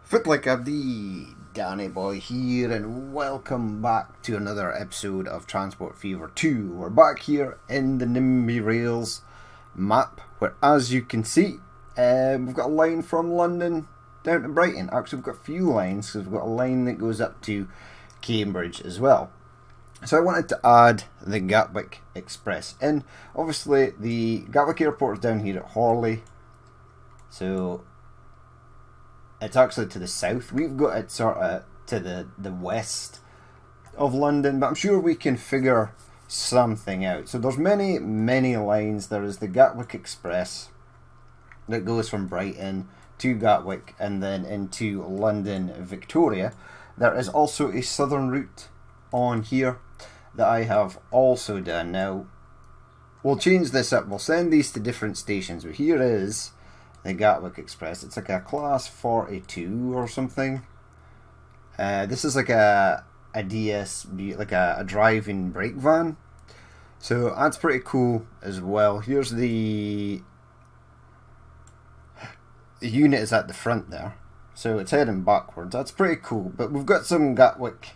Fit like a the Danny Boy here, and welcome back to another episode of Transport Fever 2. We're back here in the NIMBY Rails map, where, as you can see, we've got a line from London down to Brighton. Actually, we've got a few lines, because we've got a line that goes up to Cambridge as well. So I wanted to add the Gatwick Express in. Obviously, the Gatwick Airport is down here at Horley, so it's actually to the south. We've got it sort of to the west of London, but I'm sure we can figure something out. So there's many lines. There is the Gatwick Express that goes from Brighton to Gatwick and then into London Victoria. There is also a southern route on here that I have also done. Now, we'll change this up. We'll send these to different stations, but here is the Gatwick Express. It's like a class 42 or something. This is like a DSB, like a driving brake van. So that's pretty cool as well. Here's the unit is at the front there, so it's heading backwards. That's pretty cool. But we've got some Gatwick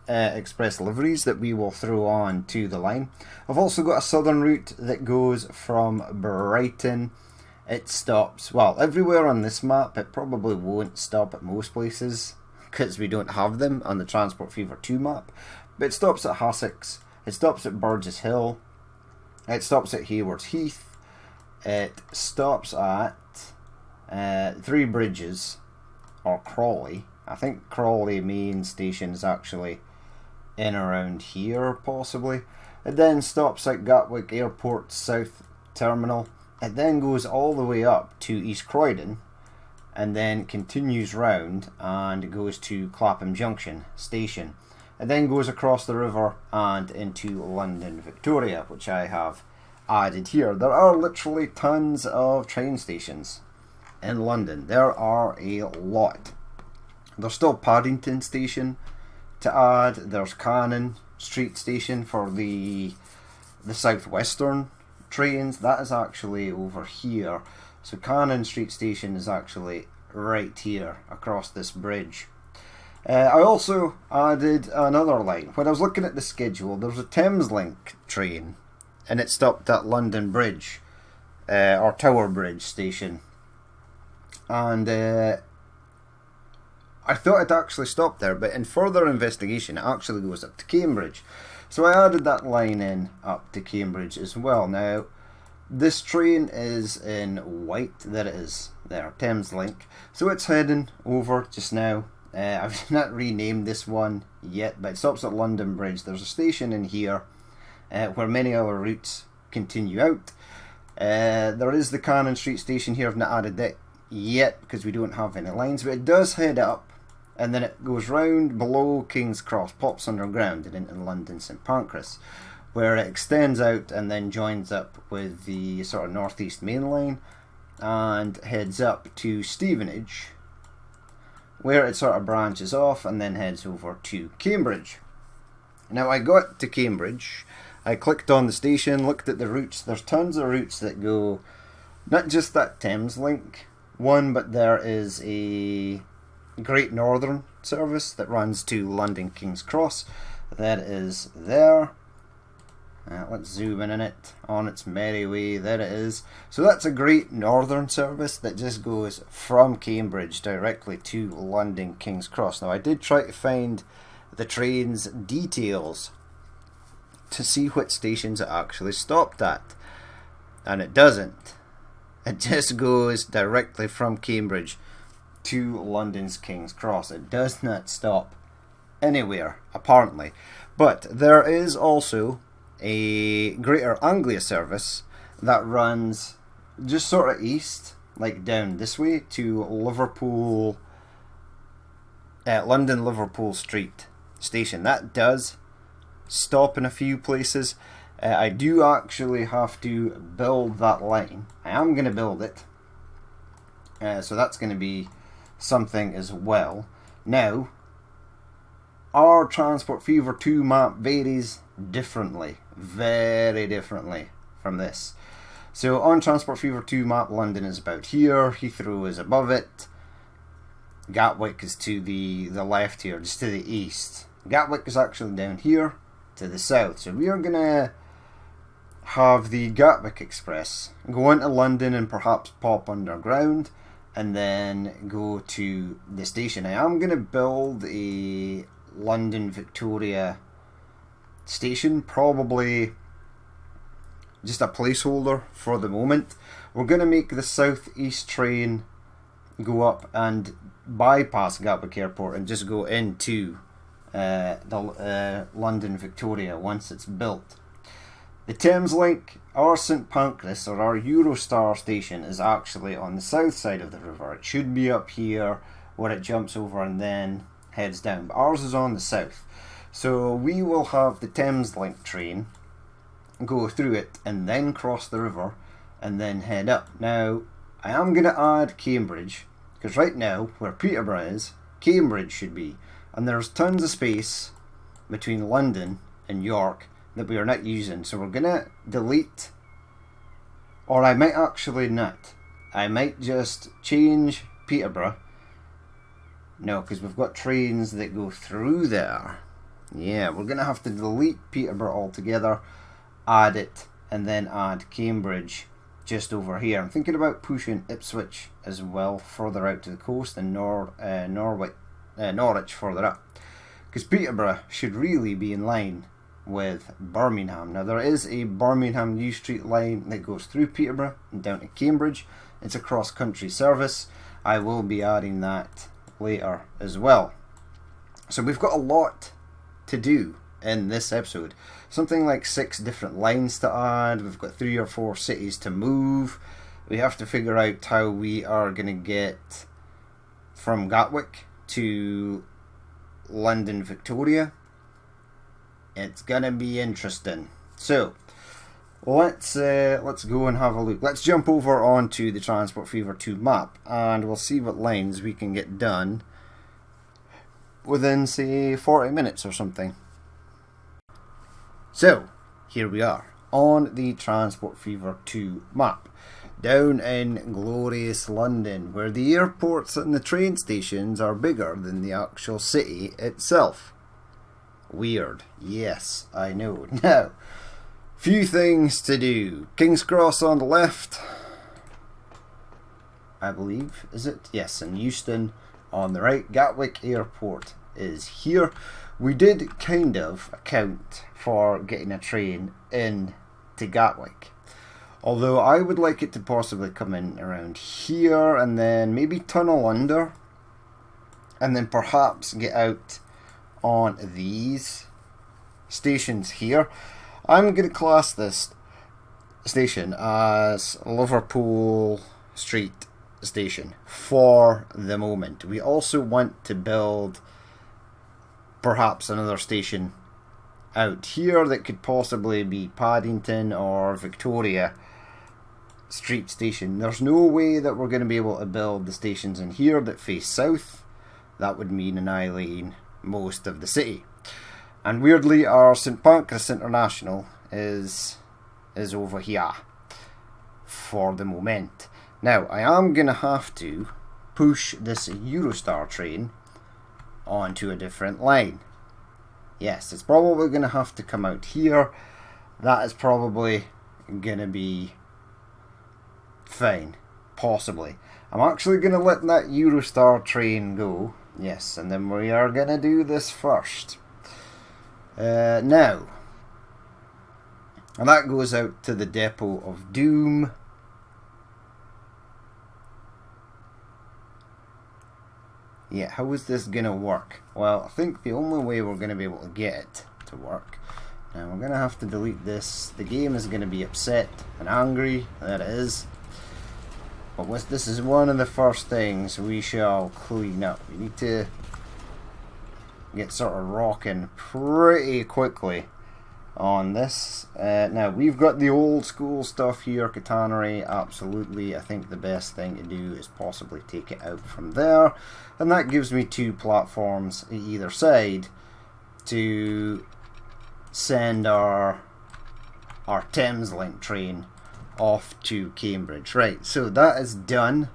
Express liveries that we will throw on to the line. I've also got a southern route that goes from Brighton. It stops, well, everywhere on this map. It probably won't stop at most places because we don't have them on the Transport Fever 2 map. But it stops at Hassocks, it stops at Burgess Hill, it stops at Haywards Heath, it stops at Three Bridges, or Crawley. I think Crawley main station is actually in around here, possibly. It then stops at Gatwick Airport South Terminal. It then goes all the way up to East Croydon and then continues round and goes to Clapham Junction Station. It then goes across the river and into London Victoria, which I have added here. There are literally tons of train stations in London. There are a lot. There's still Paddington Station to add. There's Cannon Street Station for the southwestern trains. That is actually over here. So Cannon Street Station is actually right here across this bridge. I also added another line. When I was looking at the schedule, there was a Thames Link train and it stopped at London Bridge or Tower Bridge Station, and I thought it actually stopped there, but in further investigation it actually goes up to Cambridge. So I added that line in up to Cambridge as well. Now, this train is in white. There it is, there, Thames Link. So it's heading over just now. I've not renamed this one yet, but it stops at London Bridge. There's a station in here where many other routes continue out. There is the Cannon Street Station here. I've not added that yet because we don't have any lines, but it does head up. And then it goes round below King's Cross, pops underground and into London St Pancras, where it extends out and then joins up with the sort of northeast main line and heads up to Stevenage, where it sort of branches off and then heads over to Cambridge. Now, I got to Cambridge, I clicked on the station, looked at the routes. There's tons of routes that go, not just that Thames Link one, but there is a Great Northern service that runs to London King's Cross. That is there. Let's zoom in on it, on its merry way. There it is. So that's a Great Northern service that just goes from Cambridge directly to London King's Cross. Now, I did try to find the train's details to see what stations it actually stopped at, and it doesn't. It just goes directly from Cambridge to London's King's Cross. It does not stop anywhere, apparently. But there is also a Greater Anglia service that runs just sort of east, like down this way, to Liverpool, London Liverpool Street Station. That does stop in a few places. I do actually have to build that line. I am going to build it. So that's going to be something as well. Now, our Transport Fever 2 map varies differently, very differently from this. So on Transport Fever 2 map, London is about here, Heathrow is above it, Gatwick is to the left here, just to the east. Gatwick is actually down here to the south. So we are going to have the Gatwick Express go into London and perhaps pop underground and then go to the station. I am going to build a London Victoria station, probably just a placeholder for the moment. We're going to make the southeast train go up and bypass Gatwick Airport and just go into the London Victoria once it's built. The Thames Link, our St Pancras or our Eurostar station, is actually on the south side of the river. It should be up here where it jumps over and then heads down, but ours is on the south. So we will have the Thames Link train go through it and then cross the river and then head up. Now I am going to add Cambridge, because right now where Peterborough is, Cambridge should be, and there's tons of space between London and York that we are not using. So we're going to delete, or I might actually not, I might just change Peterborough. No, because we've got trains that go through there. Yeah, we're going to have to delete Peterborough altogether, add it, and then add Cambridge just over here. I'm thinking about pushing Ipswich as well further out to the coast, and Norwich further up, because Peterborough should really be in line with Birmingham. Now there is a Birmingham New Street line that goes through Peterborough and down to Cambridge. It's a cross-country service. I will be adding that later as well. So we've got a lot to do in this episode. Something like 6 different lines to add. We've got 3 or 4 cities to move. We have to figure out how we are going to get from Gatwick to London Victoria. It's gonna be interesting. So let's go and have a look. Let's jump over onto the Transport Fever 2 map and we'll see what lines we can get done within, say, 40 minutes or something. So here we are on the Transport Fever 2 map, down in glorious London, where the airports and the train stations are bigger than the actual city itself. Weird. Yes, I know. Now, few things to do. King's Cross on the left, I believe, is it? Yes, and Euston on the right. Gatwick Airport is here. We did kind of account for getting a train in to Gatwick, although I would like it to possibly come in around here and then maybe tunnel under and then perhaps get out on these stations here. I'm going to class this station as Liverpool Street Station for the moment. We also want to build perhaps another station out here that could possibly be Paddington or Victoria Street Station. There's no way that we're going to be able to build the stations in here that face south. That would mean annihilating most of the city. And weirdly, our St Pancras International is over here for the moment. Now, I am going to have to push this Eurostar train onto a different line. Yes, it's probably going to have to come out here. That is probably going to be fine. Possibly. I'm actually going to let that Eurostar train go. Yes, and then we are going to do this first. Now, and that goes out to the Depot of Doom. Yeah, how is this going to work? Well, I think the only way we're going to be able to get it to work. Now, we're going to have to delete this. The game is going to be upset and angry, that is. But this is one of the first things we shall clean up. We need to get sort of rocking pretty quickly on this. Now, we've got the old school stuff here, Catenary, absolutely. I think the best thing to do is possibly take it out from there. And that gives me 2 platforms either side to send our Thames Link train off to Cambridge. Right, so that is done.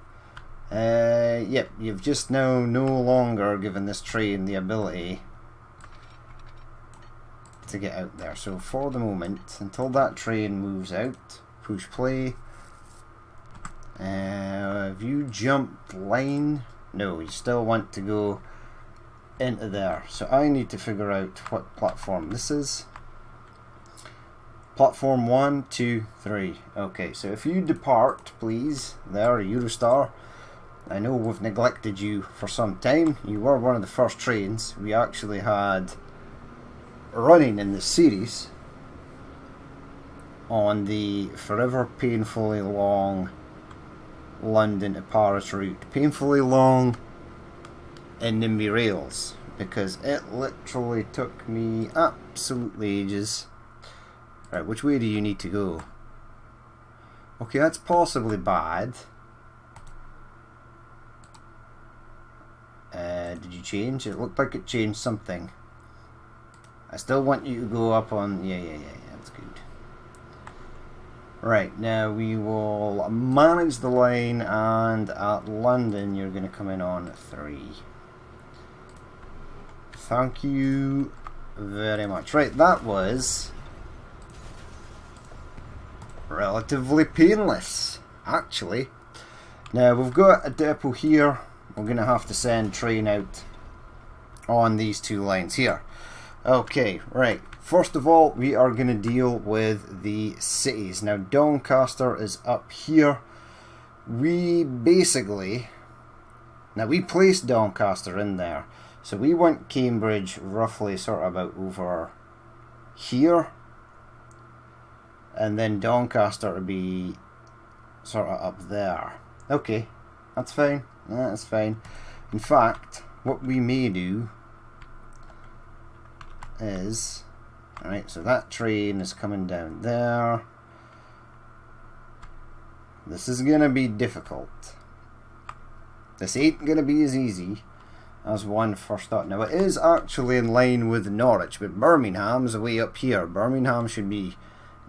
Yep, you've just now no longer given this train the ability to get out there. So for the moment, until that train moves out, push play. Have you jumped line? No, you still want to go into there. So I need to figure out what platform this is. Platform 1, 2, 3. Okay, so if you depart, please, there, Eurostar. I know we've neglected you for some time. You were one of the first trains we actually had running in this series on the forever painfully long London to Paris route. Painfully long in NIMBY rails, because it literally took me absolutely ages. Right, which way do you need to go? Okay, that's possibly bad. Did you change? It looked like it changed something. I still want you to go up on... Yeah, that's good. Right, now we will manage the line, and at London you're going to come in on 3. Thank you very much. Right, that was relatively painless, actually. Now we've got a depot here. We're going to have to send train out on these 2 lines here. Okay, right. First of all, we are going to deal with the cities. Now, Doncaster is up here. We basically... Now, we placed Doncaster in there. So we want Cambridge roughly sort of about over here. And then Doncaster to be sort of up there. Okay, that's fine. That's fine. In fact, what we may do is... Alright, so that train is coming down there. This is going to be difficult. This ain't going to be as easy as one first thought. Now, it is actually in line with Norwich, but Birmingham's way up here. Birmingham should be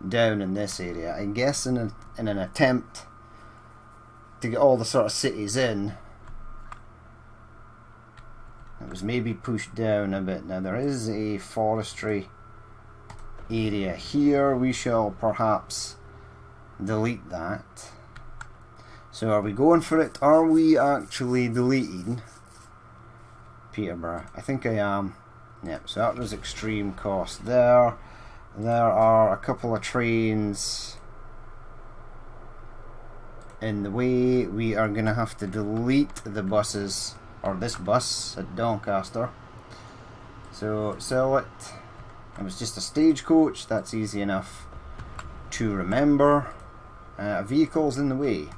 down in this area. I guess in an attempt to get all the sort of cities in, it was maybe pushed down a bit. Now, there is a forestry area here. We shall perhaps delete that. So are we going for it? Are we actually deleting Peterborough? I think I am. Yep, so that was extreme cost there. There are a couple of trains in the way. We are going to have to delete the buses, or this bus at Doncaster. So sell it. It was just a stagecoach. That's easy enough to remember. Vehicles in the way.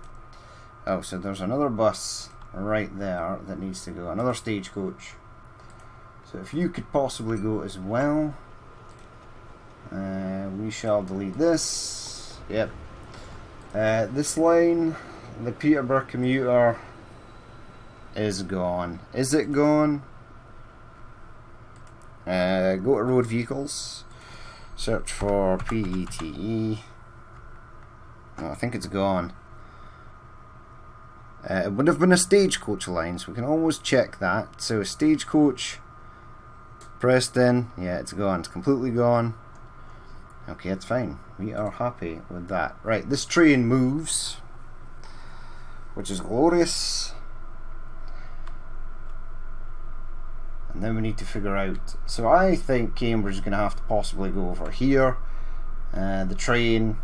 Oh, so there's another bus right there that needs to go. Another stagecoach. So if you could possibly go as well. We shall delete this. Yep. This line, the Peterborough commuter, is gone. Is it gone? Go to road vehicles. Search for PETE. Oh, I think it's gone. It would have been a stagecoach line, so we can always check that. So stagecoach, Preston, yeah, it's gone. It's completely gone. Okay, it's fine. We are happy with that. Right, this train moves, which is glorious. And then we need to figure out... So I think Cambridge is going to have to possibly go over here. The train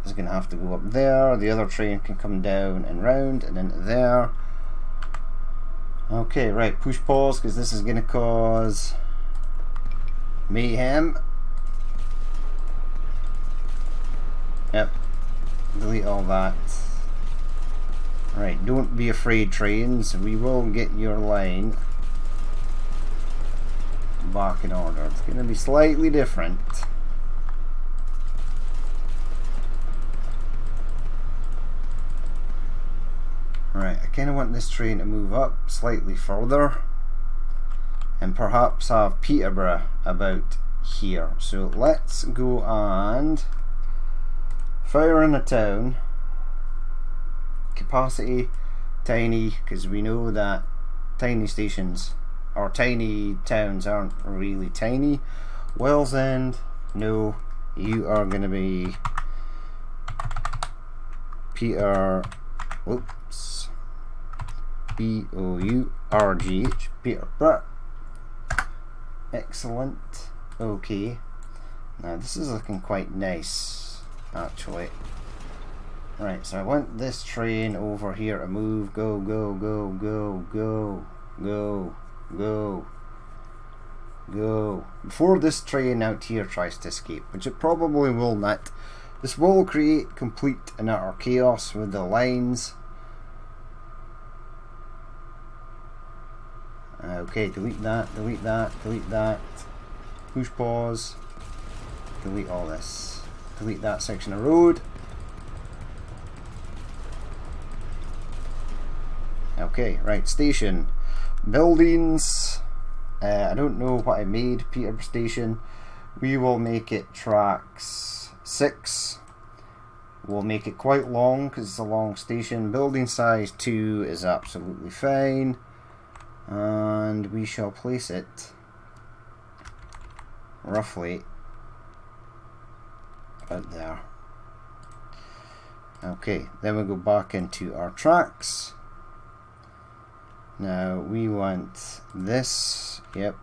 is going to have to go up there. The other train can come down and round and into there. Okay, right, push pause, because this is going to cause mayhem. Yep, delete all that. Right, don't be afraid, trains. We will get your line back in order. It's going to be slightly different. Right, I kind of want this train to move up slightly further and perhaps have Peterborough about here. So let's go and fire in a town. Capacity tiny, because we know that tiny stations or tiny towns aren't really tiny. Wellsend, no, you are going to be Peter, whoops, Bourgh, Peterborough. Excellent. Okay. Now this is looking quite nice, actually. Right, so I want this train over here to move. Go, go, go, go, go, go, go, go. Before this train out here tries to escape, which it probably will not. This will create complete and utter chaos with the lines. Okay, delete that, delete that, delete that. Push pause. Delete all this. Delete that section of road. Okay, right, station. Buildings. I don't know what I made Peterborough Station. We will make it tracks 6. We'll make it quite long because it's a long station. Building size 2 is absolutely fine. And we shall place it roughly about there. Okay, then we go back into our tracks. Now we want this, yep.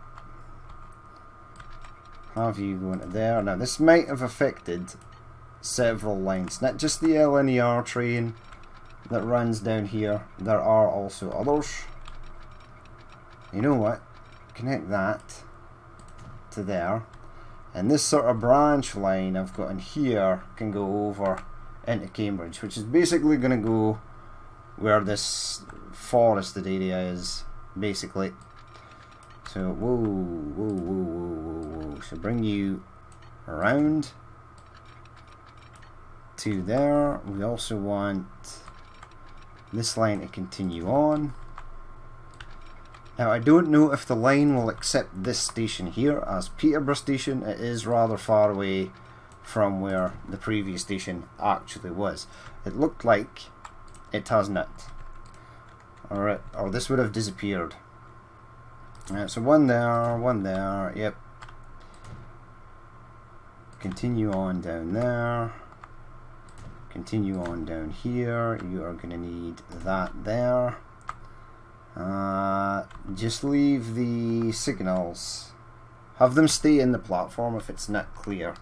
Have you going to there. Now this might have affected several lines, not just the LNER train that runs down here. There are also others. You know what? Connect that to there. And this sort of branch line I've got in here can go over into Cambridge, which is basically going to go where this forested area is, basically. So, whoa, whoa, whoa, whoa, whoa, whoa. So bring you around to there. We also want this line to continue on. Now I don't know if the line will accept this station here as Peterborough Station. It is rather far away from where the previous station actually was. It looked like it has not. Or this would have disappeared. So one there, yep. Continue on down there. Continue on down here. You are going to need that there. Just leave the signals. Have them stay in the platform if it's not clear.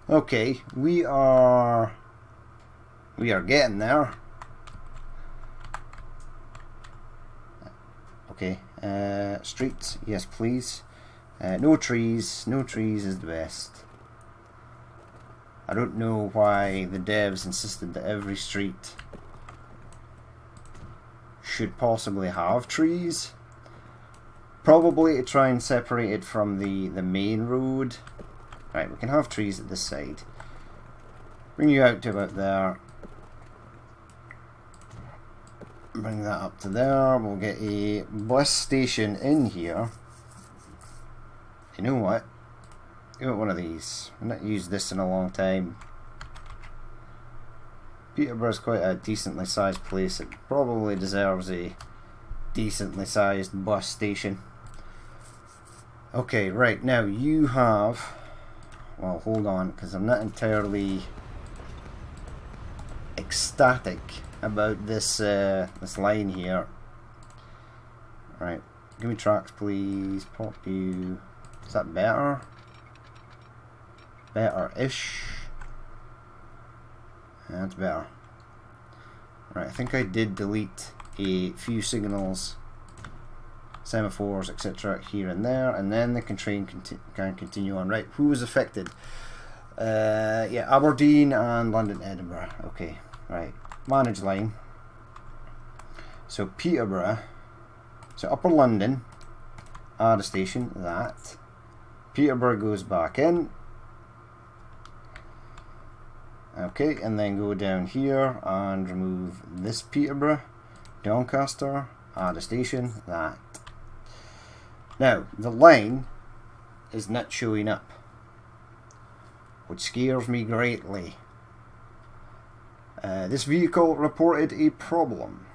Okay, we are getting there. Okay, streets, yes please. No trees is the best. I don't know why the devs insisted that every street should possibly have trees. Probably to try and separate it from the main road. Right, we can have trees at this side. Bring you out to about there. Bring that up to there. We'll get a bus station in here. You know what? Give it one of these. I've not used this in a long time. Peterborough's quite a decently sized place. It probably deserves a decently sized bus station. Okay, right, now you have... Well, hold on, because I'm not entirely ecstatic about this this line here. Right, give me tracks please. Pop you... Is that better? Better-ish. That's better. Right, I think I did delete a few signals, semaphores, etc. here and there, and then the train can continue on. Right, who was affected? Yeah, Aberdeen and London, Edinburgh. Okay, right. Manage line. So Peterborough. So Upper London, add a station, that. Peterborough goes back in. Okay, and then go down here and remove this Peterborough. Doncaster, add a station, that. Now, the line is not showing up, which scares me greatly. This vehicle reported a problem.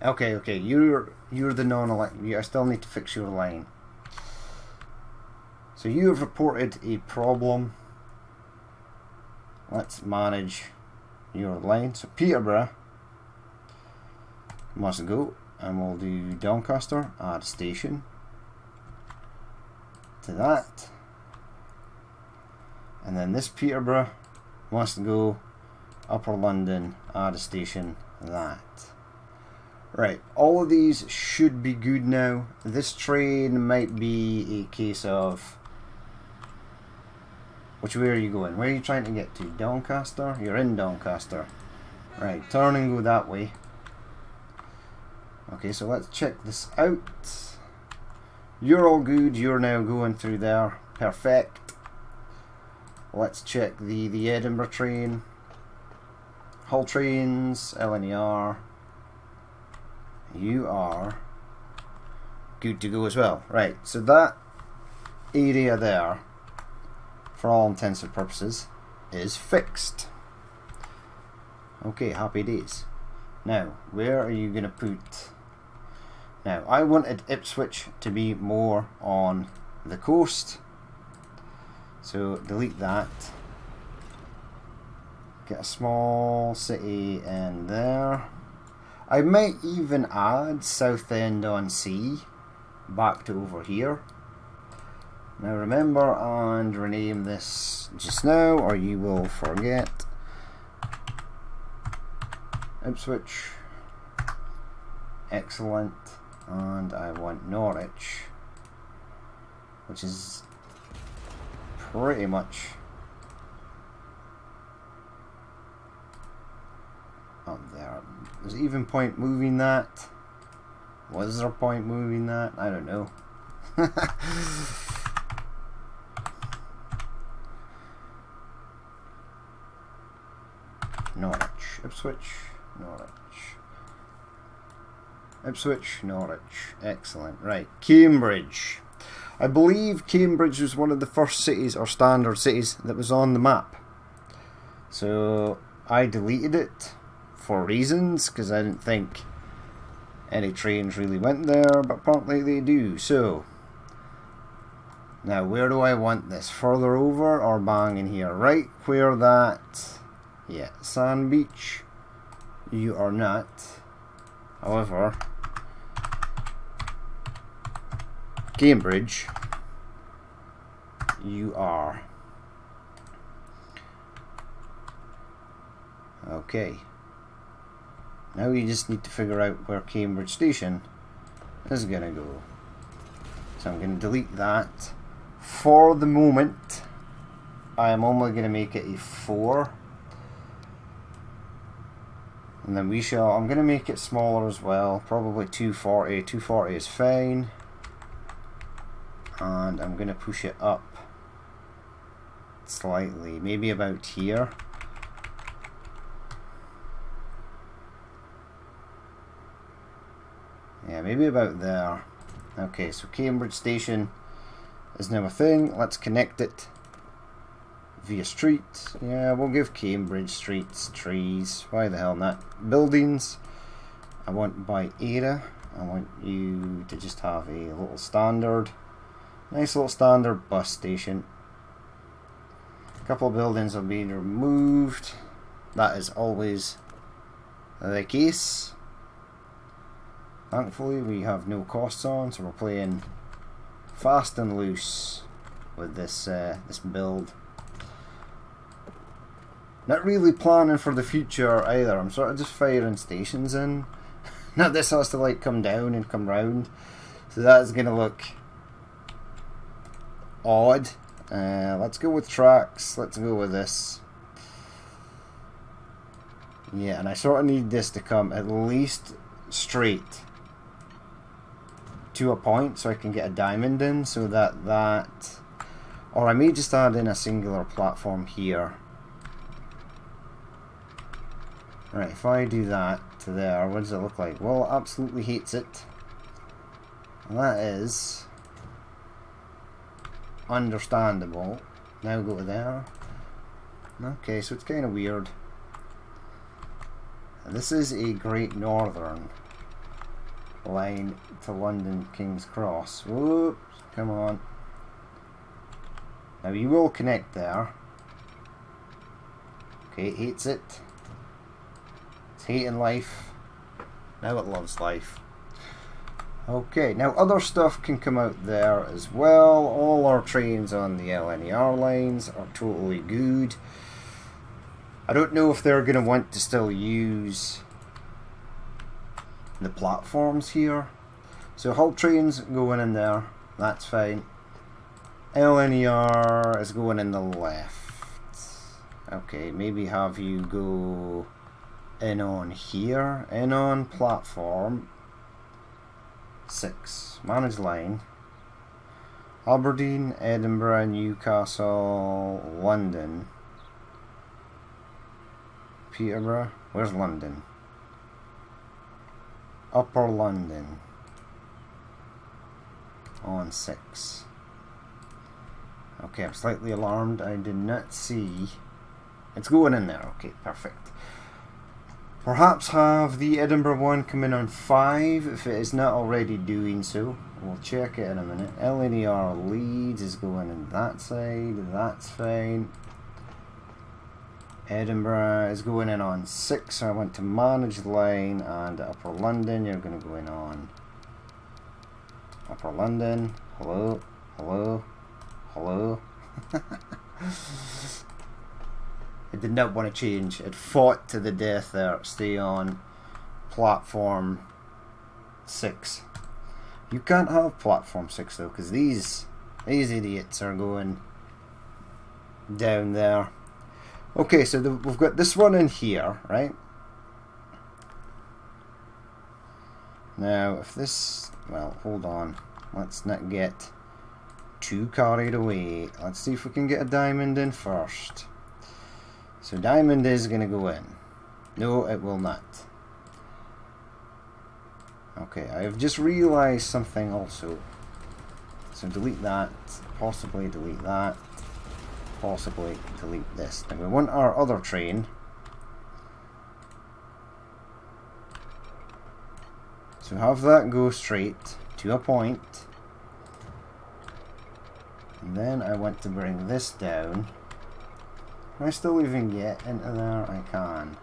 Okay, you're the non-elect. I still need to fix your line. So you have reported a problem. Let's manage your line. So Peterborough must go, and we'll do Doncaster, add station to that. And then this Peterborough must go, Upper London, add a station, that. Right, all of these should be good now. This train might be a case of, which way are you going? Where are you trying to get to? Doncaster? You're in Doncaster. Right, turn and go that way. Okay, so let's check this out. You're all good, you're now going through there. Perfect. Let's check the Edinburgh train. Hull trains, LNER. You are good to go as well. Right, so that area there, for all intents and purposes, is fixed. Okay, happy days. Now, where are you going to put... Now, I wanted Ipswich to be more on the coast. So, delete that. Get a small city in there. I might even add Southend-on-Sea back to over here. Now remember and rename this just now, or you will forget. Ipswich. Excellent. And I want Norwich, which is pretty much up there. There's even point moving that. Was there a point moving that? I don't know. Norwich, Ipswich, Norwich. Ipswich, Norwich. Excellent. Right, Cambridge. I believe Cambridge was one of the first cities or standard cities that was on the map. So I deleted it for reasons, because I didn't think any trains really went there, but apparently they do. So now where do I want this? Further over or bang in here? Right where that, yeah, Sand Beach, you are not. However, Cambridge, you are. Okay. Now you just need to figure out where Cambridge Station is going to go. So I'm going to delete that. For the moment, I am only going to make it a 4. And then I'm going to make it smaller as well. Probably 240. 240 is fine. And I'm going to push it up slightly. Maybe about here. Yeah, maybe about there. Okay, so Cambridge Station is now a thing. Let's connect it via street. Yeah, we'll give Cambridge streets trees. Why the hell not? Buildings. I want by era. I want you to just have a little standard. Nice little standard bus station. A couple of buildings are being removed. That is always the case. Thankfully we have no costs on, so we're playing fast and loose with this this build. Not really planning for the future either. I'm sort of just firing stations in. Now this has to like come down and come round, so that's gonna look odd. Let's go with tracks. Let's go with this. Yeah, and I sort of need this to come at least straight to a point so I can get a diamond in, so that or I may just add in a singular platform here. Right, if I do that to there, what does it look like? Well, it absolutely hates it. And that is understandable. Now go to there. Okay, so it's kind of weird. And this is a Great Northern line to London King's Cross. Whoops, come on. Now you will connect there. Okay, it hates it. It's hating life. Now it loves life. Okay, now other stuff can come out there as well. All our trains on the LNER lines are totally good. I don't know if they're going to want to still use the platforms here. So Hull trains going in there, that's fine. LNER is going in the left. Okay, maybe have you go in on here, in on platform 6, manage line, Aberdeen, Edinburgh, Newcastle, London, Peterborough, where's London? Upper London on 6. Okay, I'm slightly alarmed, I did not see. It's going in there, okay, perfect. Perhaps have the Edinburgh one come in on 5 if it is not already doing so. We'll check it in a minute. LNER Leeds is going in that side, that's fine. Edinburgh is going in on 6, so I went to manage line, and Upper London, you're going to go in on Upper London. Hello, hello, hello. It did not want to change. It fought to the death there. Stay on platform 6. You can't have platform 6 though, because these idiots are going down there. Okay, so we've got this one in here, right? Now, if this... Well, hold on. Let's not get too carried away. Let's see if we can get a diamond in first. So diamond is going to go in. No, it will not. Okay, I have just realised something also. So delete that. Possibly delete that. Possibly delete this. Now we want our other train. So have that go straight to a point. And then I want to bring this down. Can I still even get into there? I can.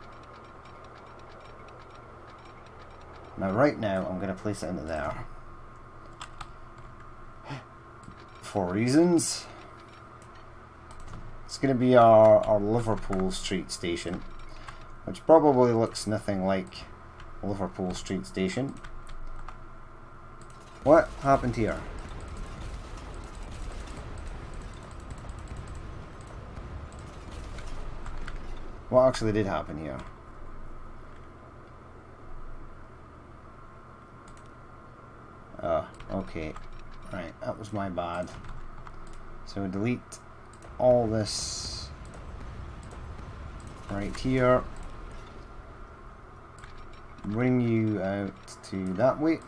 Now right now I'm going to place it into there. For reasons. It's going to be our Liverpool Street station, which probably looks nothing like Liverpool Street station. What happened here? What actually did happen here? Okay. Right, that was my bad. So delete all this right here. Bring you out to that way.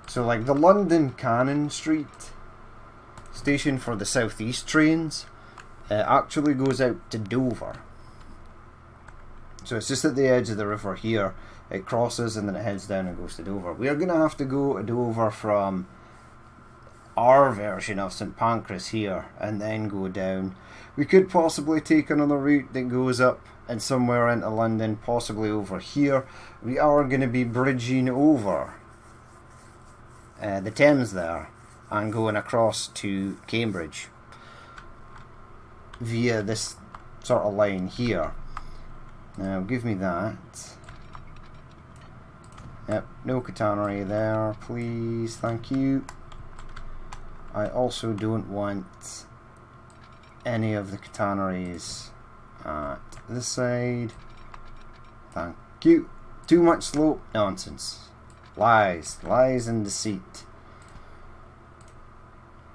So like the London Cannon Street station for the southeast trains actually goes out to Dover. So it's just at the edge of the river here. It crosses and then it heads down and goes to Dover. We are going to have to go to Dover from our version of St Pancras here and then go down. We could possibly take another route that goes up and somewhere into London, possibly over here. We are going to be bridging over the Thames there and going across to Cambridge via this sort of line here. Now give me that. Yep, no catenary there, please, thank you. I also don't want any of the catenaries at this side. Thank you. Too much slope? Nonsense. Lies. Lies and deceit.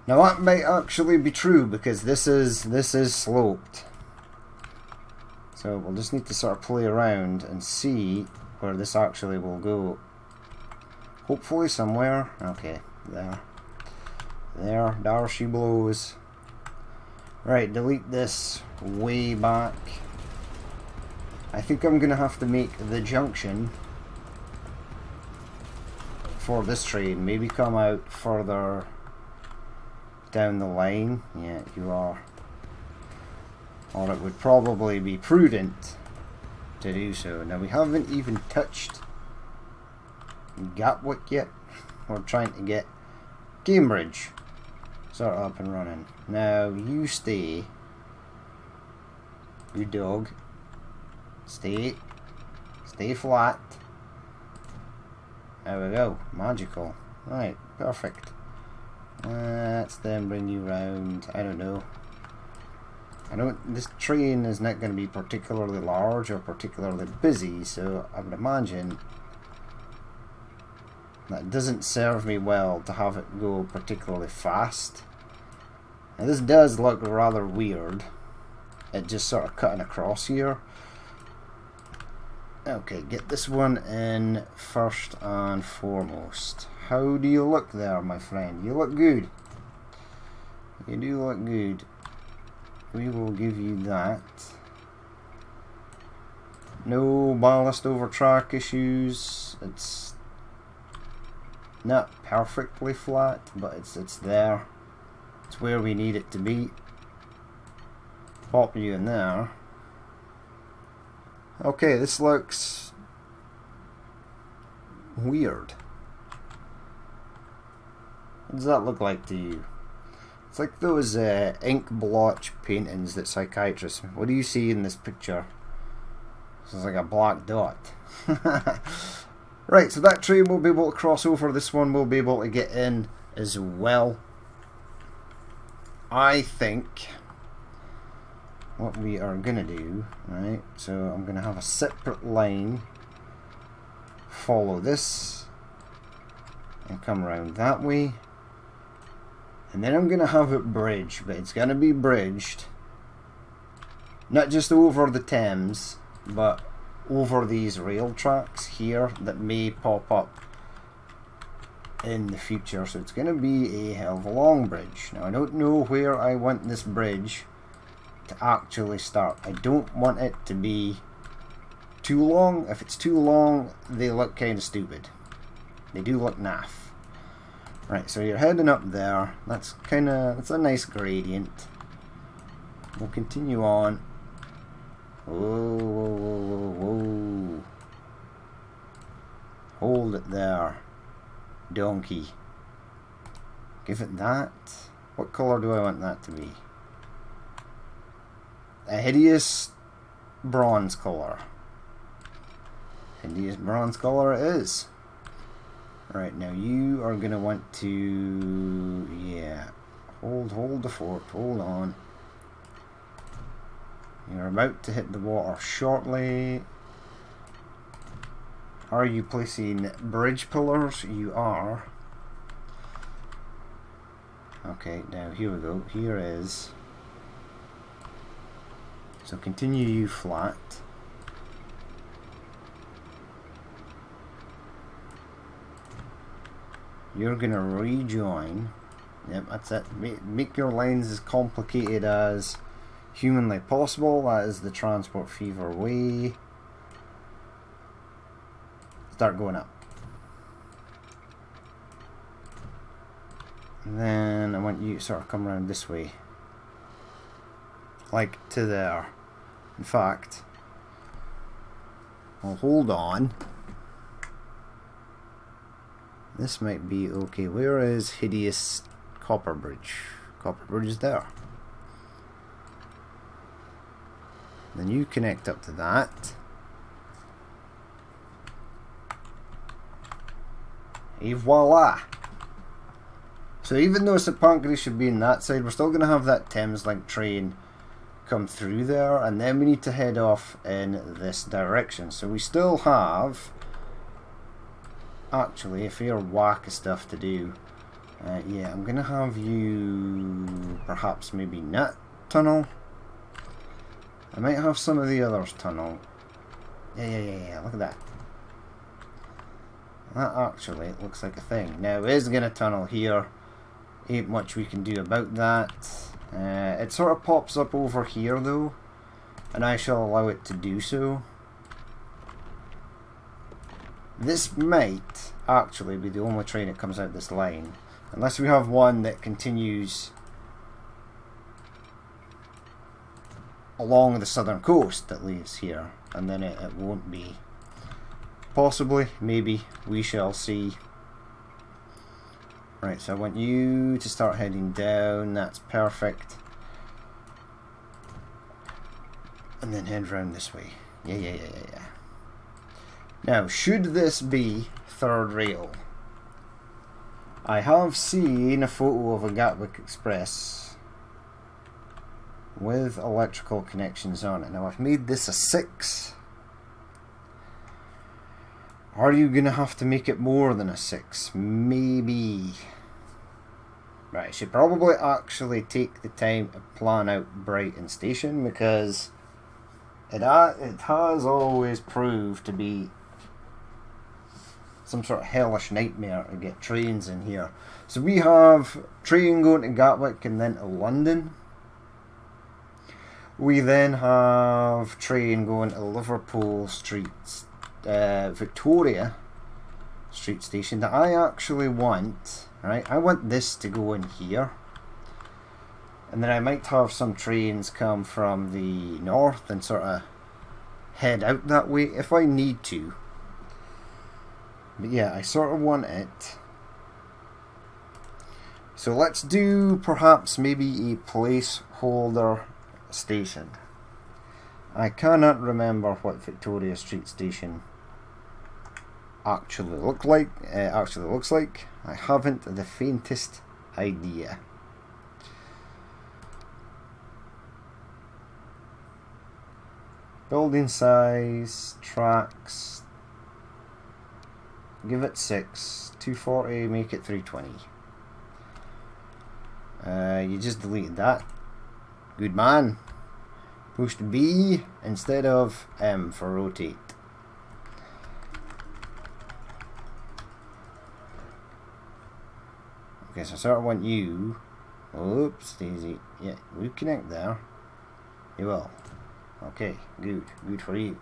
Now that might actually be true because this is sloped. So we'll just need to sort of play around and see where this actually will go. Hopefully somewhere. Okay, there. There she blows. Right, delete this way back. I think I'm going to have to make the junction for this train. Maybe come out further down the line. Yeah, you are. Or it would probably be prudent to do so. Now we haven't even touched Gatwick yet. We're trying to get Cambridge sort of up and running. Now you stay. You dog. Stay flat. There we go. Magical. Right, perfect. Let's then bring you round. I don't know. I know this train is not going to be particularly large or particularly busy, so I would imagine that doesn't serve me well to have it go particularly fast. Now this does look rather weird. It just sort of cutting across here. Okay, get this one in first and foremost. How do you look there, my friend? You look good. You do look good. We will give you that. No ballast over track issues. It's not perfectly flat, but it's there. It's where we need it to be. Pop you in there. Okay, this looks weird. What does that look like to you? It's like those ink blotch paintings that psychiatrists. What do you see in this picture? This is like a black dot. Right, so that train will be able to cross over. This one will be able to get in as well. I think what we are gonna do, right? So I'm gonna have a separate line. Follow this and come around that way. And then I'm going to have it bridged, but it's going to be bridged not just over the Thames, but over these rail tracks here that may pop up in the future. So it's going to be a hell of a long bridge. Now I don't know where I want this bridge to actually start. I don't want it to be too long. If it's too long, they look kind of stupid. They do look naff. Right, so you're heading up there. That's a nice gradient. We'll continue on. Whoa, whoa, whoa, whoa, whoa. Hold it there, donkey. Give it that. What colour do I want that to be? A hideous bronze colour. Hideous bronze colour it is. Right, now you are going to want to, yeah, hold the fort, hold on. You're about to hit the water shortly. Are you placing bridge pillars? You are. Okay, now here we go, here is. So continue you flat. You're gonna rejoin. Yep, that's it. Make your lines as complicated as humanly possible. That is the transport fever way. Start going up. And then I want you to sort of come around this way. Like to there. In fact, I'll hold on. This might be okay. Where is hideous Copper Bridge? Copper Bridge is there. Then you connect up to that. Et voila! So even though St Pancras should be in that side, we're still going to have that Thames Link train come through there, and then we need to head off in this direction. So we still have actually a fair whack of stuff to do. Yeah, I'm going to have you perhaps maybe not tunnel. I might have some of the others tunnel. Yeah, look at that. That actually looks like a thing. Now it is going to tunnel here. Ain't much we can do about that. It sort of pops up over here though, and I shall allow it to do so. This might actually be the only train that comes out this line, unless we have one that continues along the southern coast that leaves here, and then it won't be. Possibly, maybe, we shall see. Right, so I want you to start heading down, that's perfect. And then head round this way. Yeah. Now, should this be third rail? I have seen a photo of a Gatwick Express with electrical connections on it. Now, I've made this a 6. Are you going to have to make it more than a 6? Maybe. Right, I should probably actually take the time to plan out Brighton Station, because it has always proved to be some sort of hellish nightmare to get trains in here. So we have train going to Gatwick and then to London. We then have train going to Liverpool Street, Victoria Street Station that I actually want. Right, I want this to go in here. And then I might have some trains come from the north and sort of head out that way if I need to. But yeah, I sort of want it. So let's do perhaps maybe a placeholder station. I cannot remember what Victoria Street Station actually looks like. I haven't the faintest idea. Building size, tracks, give it 6, 240, make it 320. You just deleted that. Good man. Push B instead of M for rotate. Okay, so I sort of want you. Oops, Daisy. Yeah, we connect there. You will. Okay, good for you.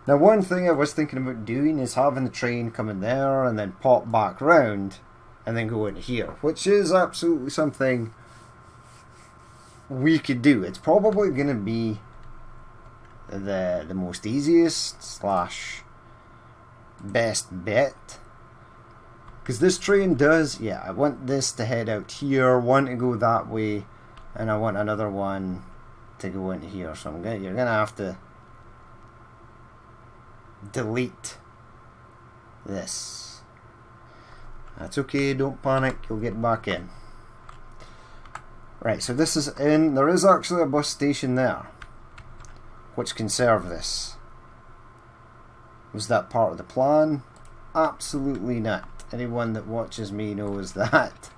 Now, one thing I was thinking about doing is having the train come in there and then pop back round and then go in here, which is absolutely something we could do. It's probably going to be the most easiest / best bet, because this train does, yeah, I want this to head out here, one to go that way, and I want another one to go into here. So you're gonna have to delete this. That's okay, don't panic, you'll get back in. Right, so this is in. There is actually a bus station there which can serve this. Was that part of the plan? Absolutely not. Anyone that watches me knows that.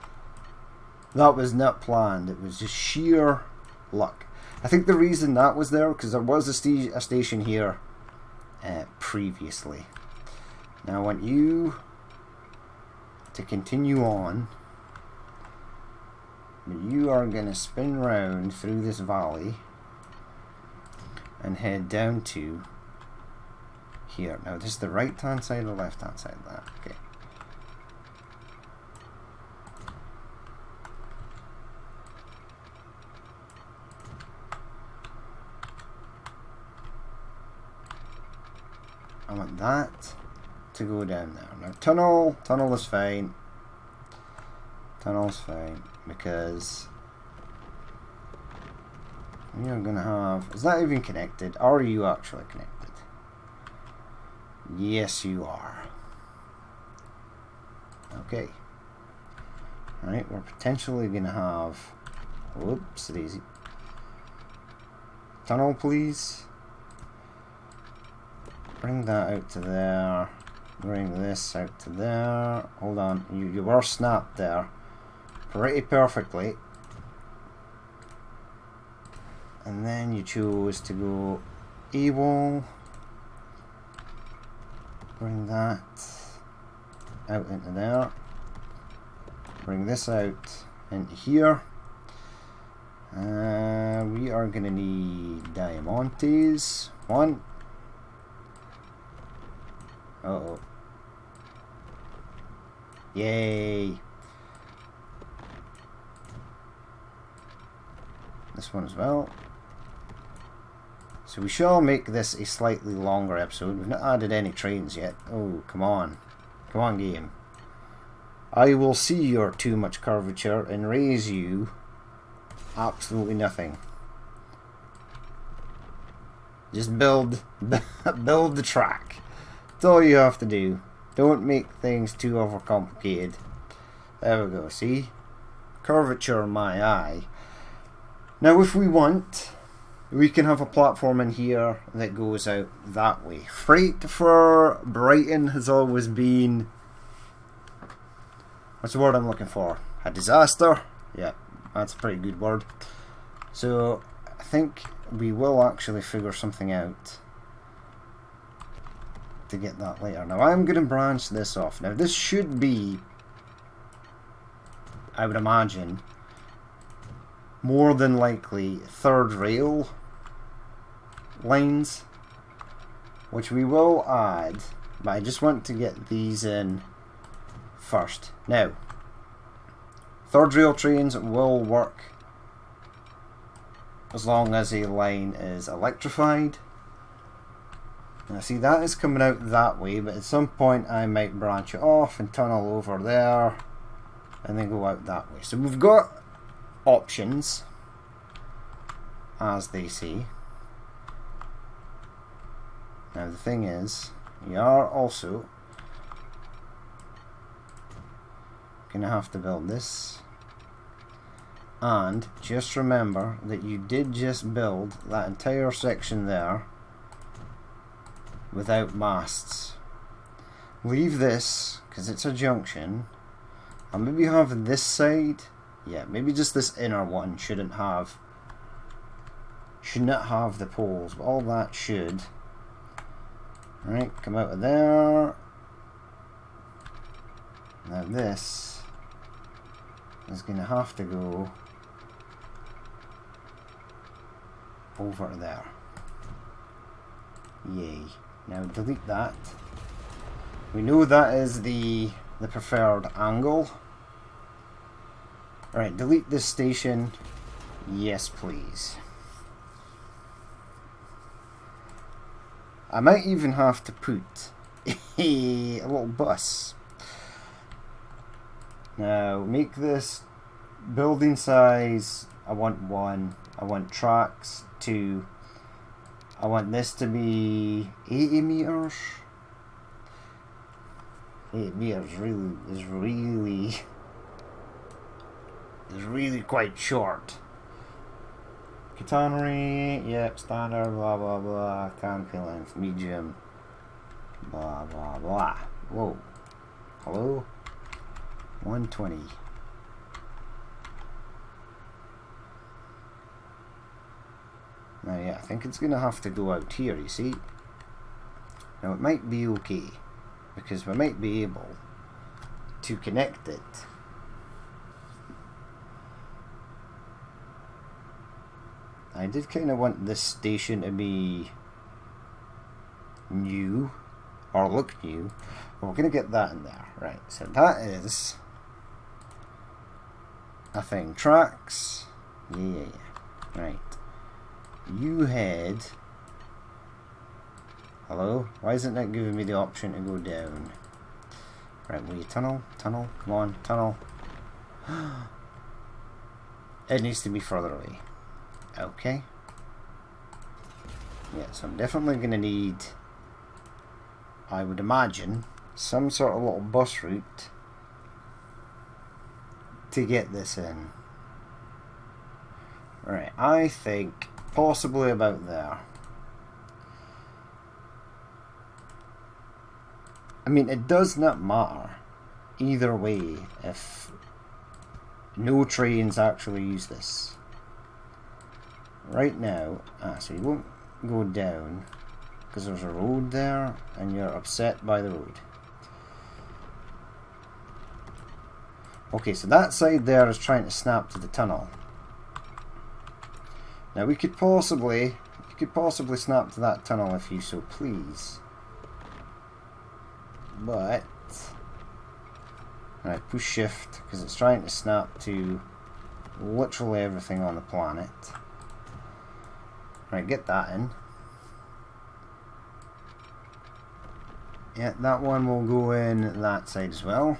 That was not planned. It was just sheer luck. I think the reason that was there because there was a station here previously. Now I want you to continue on. But you are going to spin round through this valley and head down to here. Now this is the right hand side or left hand side of that. Okay. I want that to go down there. Now tunnel is fine. Tunnel's fine because you're gonna have. Is that even connected? Are you actually connected? Yes, you are. Okay. Alright, we're potentially gonna have. Whoops, daisy. Tunnel, please. Bring that out to there. Bring this out to there. Hold on. You were snapped there pretty perfectly. And then you chose to go A-wall. Bring that out into there. Bring this out into here. We are going to need diamantes. One. Uh-oh. Yay! This one as well. So we shall make this a slightly longer episode. We've not added any trains yet. Oh, come on. Come on, game. I will see your too much curvature and raise you absolutely nothing. Just build the track. That's all you have to do. Don't make things too overcomplicated. There we go, see? Curvature in my eye. Now if we want, we can have a platform in here that goes out that way. Freight for Brighton has always been... what's the word I'm looking for? A disaster? Yeah, that's a pretty good word. So, I think we will actually figure something out to get that later. Now, I'm going to branch this off. Now, this should be, I would imagine, more than likely third rail lines, which we will add, but I just want to get these in first. Now, third rail trains will work as long as a line is electrified. Now see, that is coming out that way, but at some point I might branch it off and tunnel over there and then go out that way. So we've got options, as they say. Now the thing is, you are also going to have to build this, and just remember that you did just build that entire section there without masts. Leave this because it's a junction, and maybe have this side, yeah, maybe just this inner one should not have the poles, but all that should. Right, come out of there. Now this is going to have to go over there. Yay. Now delete that. We know that is the preferred angle. Alright, delete this station. Yes, please. I might even have to put a little bus. Now, make this building size, I want 1. I want tracks 2. I want this to be 80 meters. 8 meters is really quite short. Catenary, yep, standard, blah blah blah, canopy length, medium, blah blah blah. Whoa. Hello? 120. Now yeah, I think it's going to have to go out here, you see. Now it might be okay, because we might be able to connect it. I did kind of want this station to be new, or look new. We're going to get that in there. Right, so that is a thing. Tracks. Yeah. Right. You head. Hello? Why isn't it giving me the option to go down? Right, will you tunnel? Tunnel? Come on, tunnel. It needs to be further away. Okay. Yeah, so I'm definitely going to need, I would imagine, some sort of little bus route to get this in. Right, I think possibly about there. I mean, it does not matter either way if no trains actually use this. Right now, so you won't go down because there's a road there and you're upset by the road. Okay, so that side there is trying to snap to the tunnel. Now you could possibly snap to that tunnel if you so please. But Right, push shift because it's trying to snap to literally everything on the planet. Right, get that in. Yeah, that one will go in that side as well.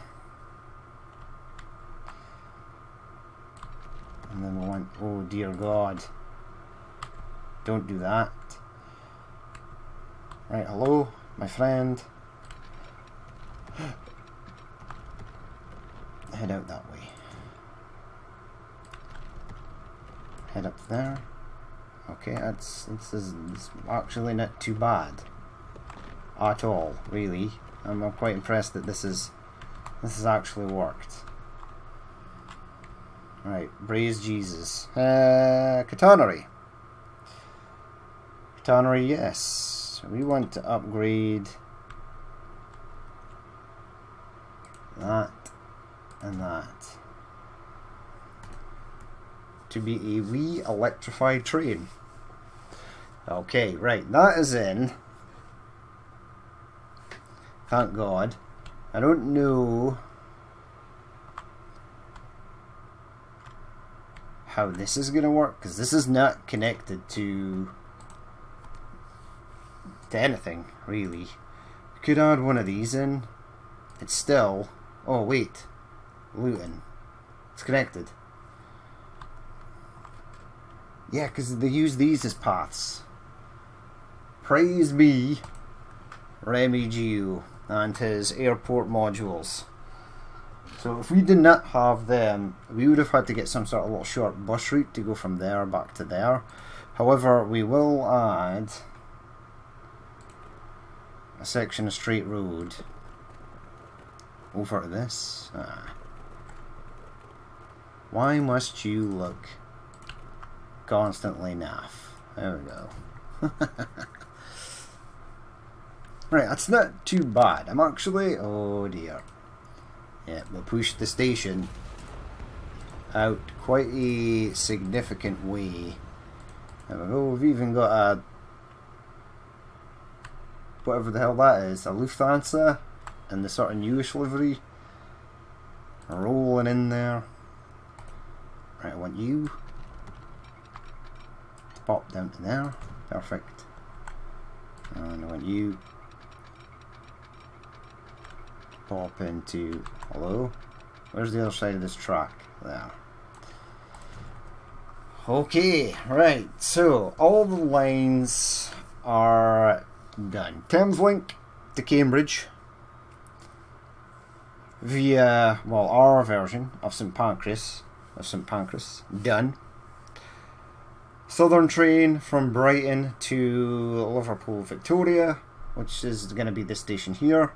And then we want, oh dear God, don't do that. Right, hello, my friend. Head out that way. Head up there. Okay, this is actually not too bad at all, really. I'm quite impressed that this has actually worked. Right, praise Jesus. Catenary. Catenary, yes. We want to upgrade that and that to be a wee electrified train. Okay, right, that is in. Thank God. I don't know how this is going to work, because this is not connected to anything, really. Could add one of these in. It's still... Oh, wait. Luton. It's connected. Yeah, because they use these as paths. Praise be Remy Gio and his airport modules. So if we did not have them, we would have had to get some sort of little short bus route to go from there back to there. However, we will add a section of straight road over to this. Why must you look constantly naff? There we go. Right, that's not too bad. I'm actually... Oh dear. Yeah, we'll push the station out quite a significant way. There we go. We've even got a... whatever the hell that is. A Lufthansa and the sort of newish livery rolling in there. Right, I want you to pop down to there. Perfect. And I want you to pop into... Hello? Where's the other side of this track? There. Okay, right. So, all the lines are done. Thames Link to Cambridge via, well, our version of St Pancras, done. Southern train from Brighton to Liverpool Victoria, which is going to be this station here,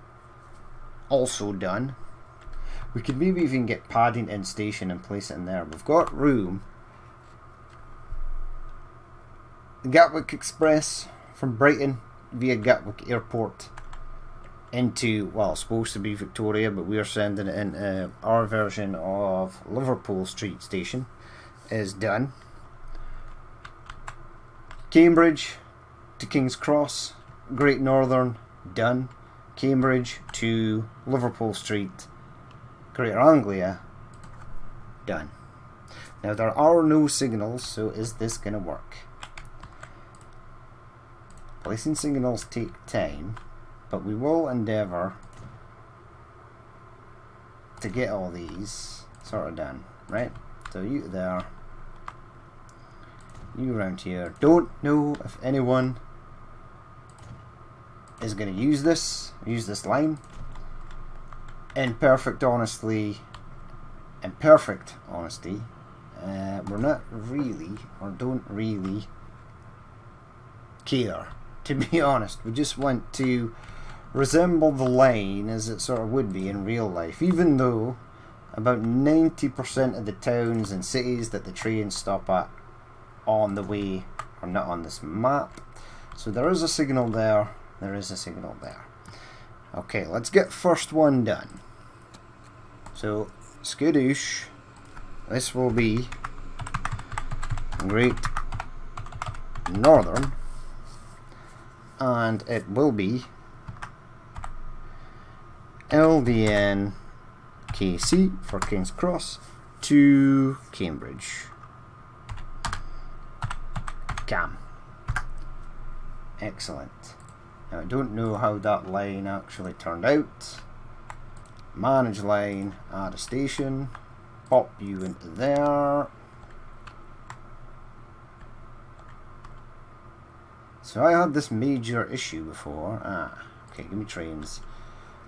also done. We could maybe even get Paddington station and place it in there. We've got room. Gatwick Express from Brighton via Gatwick Airport into, well, it's supposed to be Victoria, but we're sending it into our version of Liverpool Street Station, is done. Cambridge to King's Cross, Great Northern, done. Cambridge to Liverpool Street, Greater Anglia, done. Now there are no signals, so is this going to work? Placing signals take time, but we will endeavour to get all these sort of done, right? So you there, you around here. Don't know if anyone is going to use this line. In perfect honesty, we're not really, or don't really care, to be honest. We just want to resemble the line as it sort of would be in real life, even though about 90% of the towns and cities that the trains stop at on the way are not on this map. So there is a signal there, there is a signal there. Okay, let's get first one done. So, skadoosh, this will be Great Northern, and it will be LDN KC for King's Cross to Cambridge. Cam. Excellent. Now I don't know how that line actually turned out. Manage line, add a station, pop you into there. So I had this major issue before. Okay, give me trains.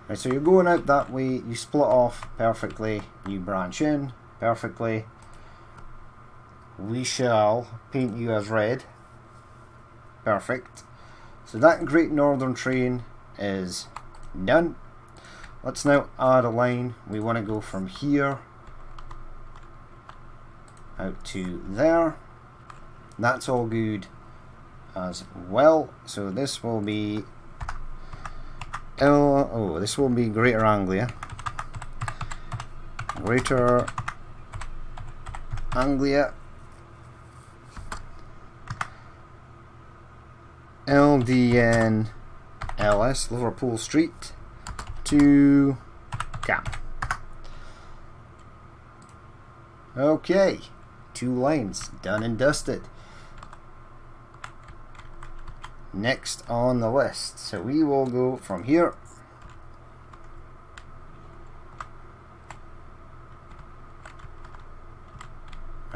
Right, so you're going out that way, you split off perfectly, you branch in perfectly. We shall paint you as red. Perfect. So that Great Northern train is done. Let's now add a line. We want to go from here out to there. That's all good as well. So this will be this will be Greater Anglia. Greater Anglia. LDN LS, Liverpool Street to Cam. Okay, 2 lines done and dusted. Next on the list, so we will go from here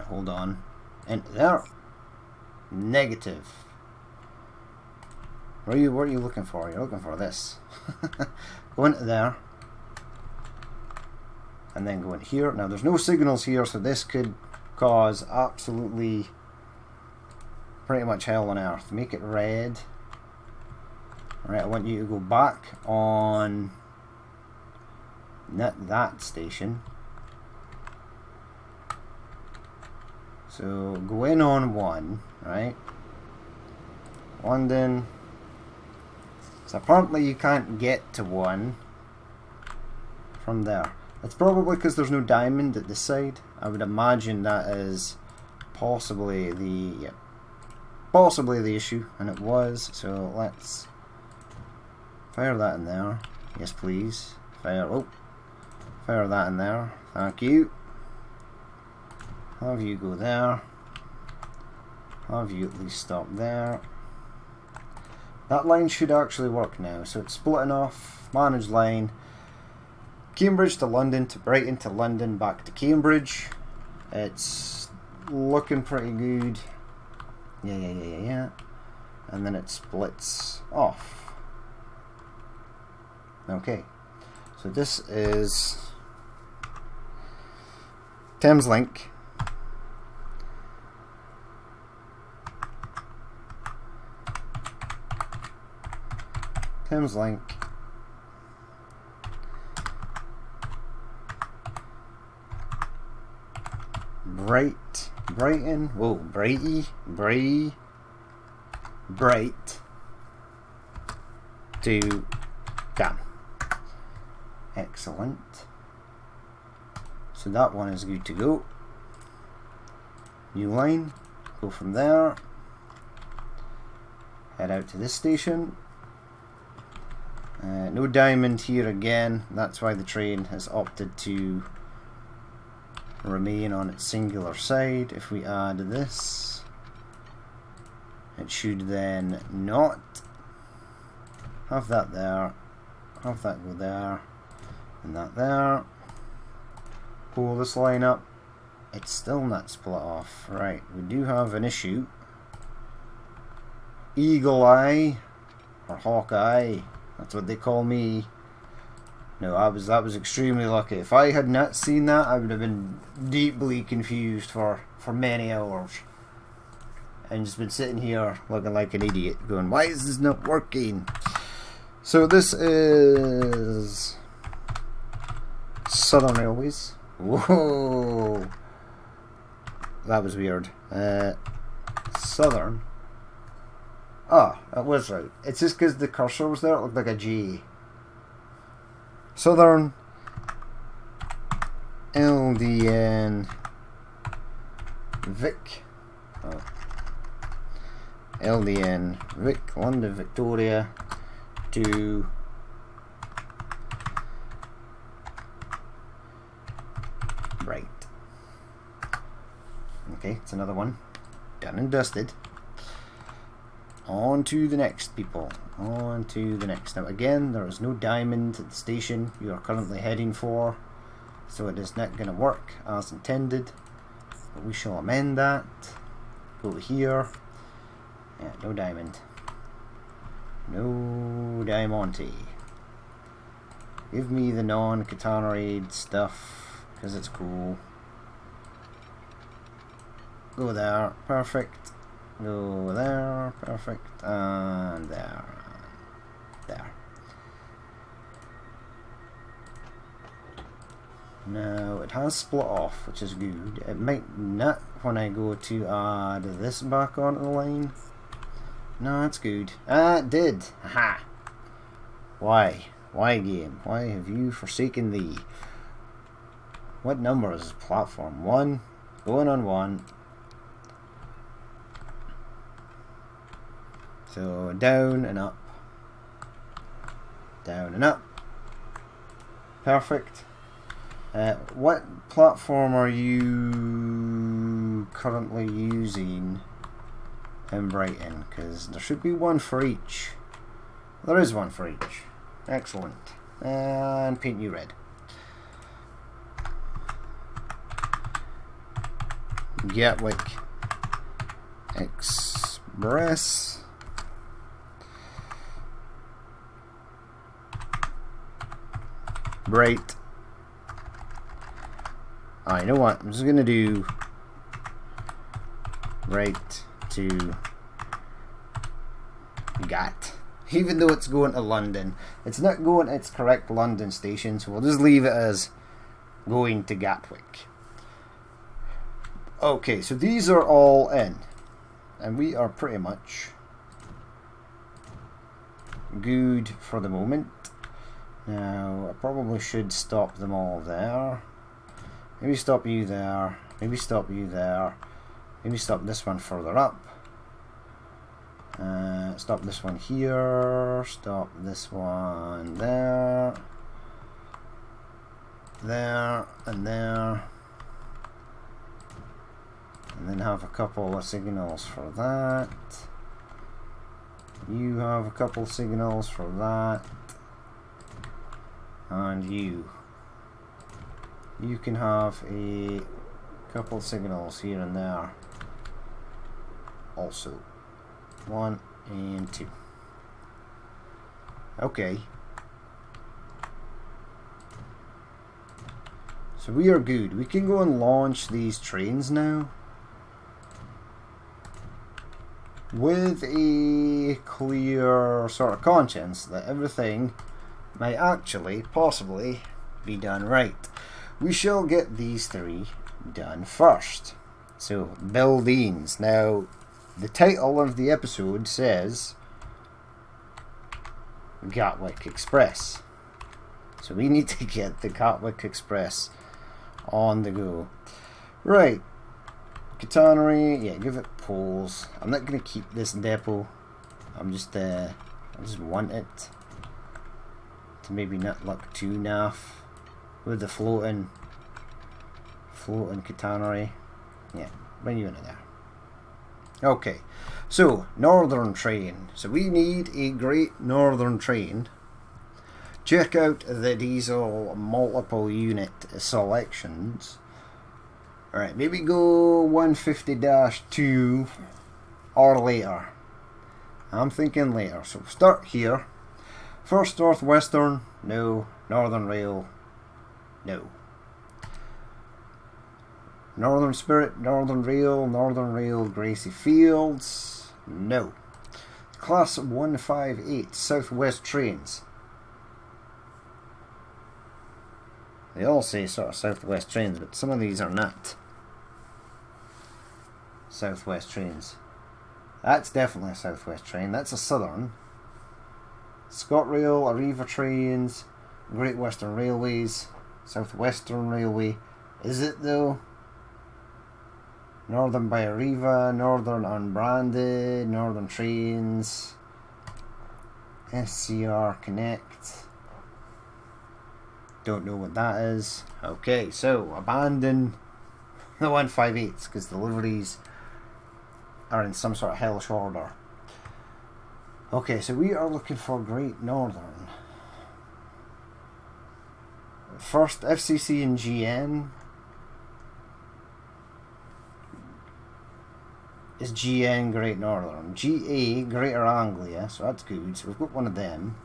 hold on, and there. Negative. What are you looking for? You're looking for this. Go into there. And then go in here. Now there's no signals here, so this could cause absolutely pretty much hell on earth. Make it red. Alright, I want you to go back on not that station. So go in on 1, right? London. So apparently you can't get to 1 from there. It's probably because there's no diamond at this side. I would imagine that is possibly the issue, and it was. So let's fire that in there. Yes, please. Fire that in there. Thank you. Have you go there. Have you at least stop there. That line should actually work now. So it's splitting off. Manage line. Cambridge to London to Brighton to London back to Cambridge. It's looking pretty good. Yeah. And then it splits off. Okay. So this is Thames Link. Thames Link. Brighton. Whoa, Bright to Cam. Excellent. So that one is good to go. New line. Go from there. Head out to this station. No diamond here again. That's why the train has opted to remain on its singular side. If we add this, it should then not have that there, have that go there, and that there. Pull this line up. It's still not split off. Right, we do have an issue. Eagle Eye or Hawkeye, that's what they call me. No, that was extremely lucky. If I had not seen that, I would have been deeply confused for many hours. And just been sitting here looking like an idiot, going, why is this not working? So this is Southern Railways. Whoa! That was weird. Southern. Ah, that was right. It's just because the cursor was there, it looked like a G. Southern LDN Vic. Oh. LDN Vic, London Victoria to Right. Okay, it's another one. Done and dusted. On to the next, people. On to the next. Now again, there is no diamond at the station you are currently heading for, so it is not going to work as intended. But we shall amend that. Go here. Yeah, no diamond. No diamante. Give me the non-Katana stuff, because it's cool. Go there. Perfect. Go there. Perfect. And there. There. Now it has split off, which is good. It might not when I go to add this back onto the line. No, that's good. Ah, it did. Aha. Why? Why, game? Why have you forsaken thee? What number is this platform? 1. Going on 1. So down and up. Down and up. Perfect. What platform are you currently using in Brighton? Because there should be one for each. There is one for each. Excellent. And paint you red. Gatwick Express. Bright. You know what? I'm just gonna do right to Gat. Even though it's going to London, it's not going to its correct London station, so we'll just leave it as going to Gatwick. Okay, so these are all in, and we are pretty much good for the moment. Now, I probably should stop them all there. Maybe stop you there. Maybe stop you there. Maybe stop this one further up. Stop this one here. Stop this one there. There and there. And then have a couple of signals for that. You have a couple of signals for that. And you can have a couple signals here and there also. 1 and 2. Okay, so we are good. We can go and launch these trains now with a clear sort of conscience that everything might actually possibly be done right. We shall get these 3 done first. So, buildings. Now, the title of the episode says Gatwick Express. So we need to get the Gatwick Express on the go. Right. Catenary, yeah, give it poles. I'm not going to keep this depot. I just want it to maybe not look too naff with the floating catenary. Yeah, bring you into there. Okay, so Northern Train. So we need a Great Northern Train. Check out the diesel multiple unit selections. Alright, maybe go 150-2 or later. I'm thinking later. So start here. First Northwestern, no. Northern Rail, no. Northern Spirit, Northern Rail, Gracie Fields, no. Class 158, Southwest Trains. They all say sort of Southwest Trains, but some of these are not Southwest Trains. That's definitely a Southwest train. That's a Southern. ScotRail, Arriva Trains, Great Western Railways, Southwestern Railway. Is it though? Northern by Arriva, Northern Unbranded, Northern Trains, SCR Connect. don't know what that is. Okay, so abandon the 158s because the liveries are in some sort of hellish order. Okay, so we are looking for Great Northern. First, FCC and GN. Is GN Great Northern. GA Greater Anglia, so that's good. So we've got one of them.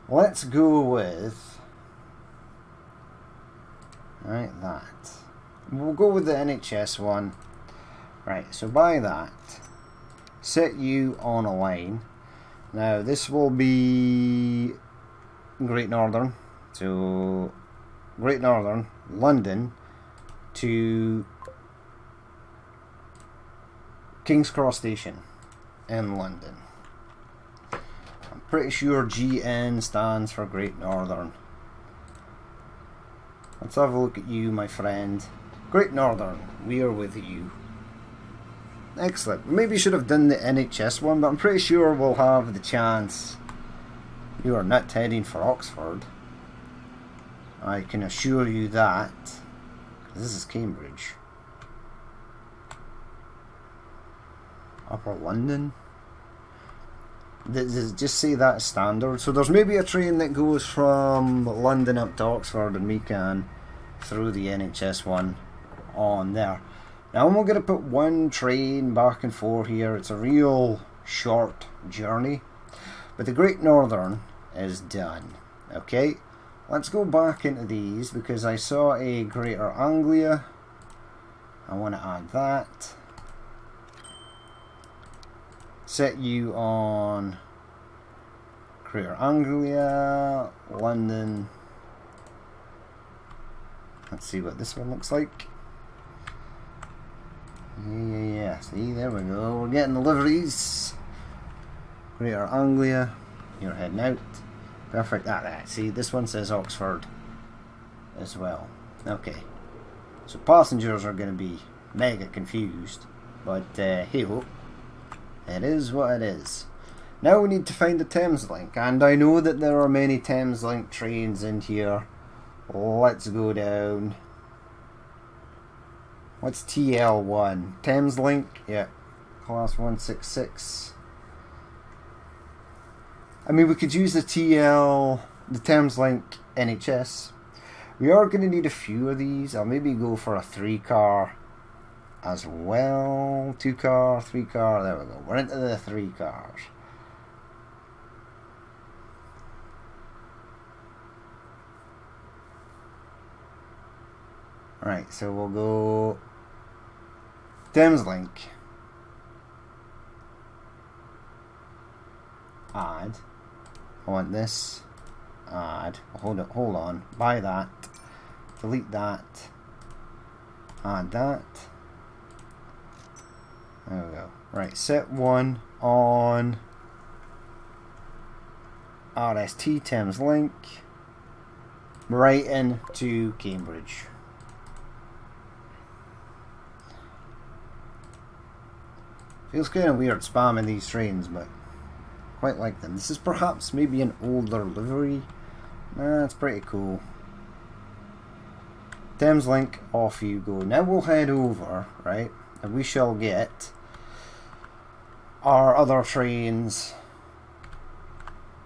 Let's go with that. We'll go with the NHS one. Right, so by that, set you on a line. Now this will be Great Northern. So Great Northern, London to King's Cross Station in London. I'm pretty sure GN stands for Great Northern. Let's have a look at you, my friend. Great Northern, we are with you. Excellent. Maybe should have done the NHS one, but I'm pretty sure we'll have the chance. You are not heading for Oxford. I can assure you that. This is Cambridge. Upper London. Just say that standard. So there's maybe a train that goes from London up to Oxford and we can throw the NHS one on there. Now I'm going to put one train back and forth here. It's a real short journey. But the Great Northern is done. Okay, let's go back into these because I saw a Greater Anglia. I want to add that. Set you on Greater Anglia, London. Let's see what this one looks like. Yeah, see, there we go. We're getting the liveries. Greater Anglia, you're heading out. Perfect. See, this one says Oxford as well. Okay. So passengers are going to be mega confused. But, hey-ho. It is what it is. Now we need to find the Thames Link. And I know that there are many Thames Link trains in here. Let's go down. What's TL1? Thames Link? Yeah. Class 166. I mean, we could use the Thames Link NHS. We are going to need a few of these. I'll maybe go for a 3-car as well. 2-car, 3-car. There we go. We're into the 3 cars. Right, so we'll go Thames Link. Add. I want this. Add. Hold on. Buy that. Delete that. Add that. There we go. Right, set one on RST Thames Link. Right into Cambridge. Feels kind of weird spamming these trains, but quite like them. This is perhaps maybe an older livery. Nah, it's pretty cool. Thames Link, off you go. Now we'll head over, right, and we shall get our other trains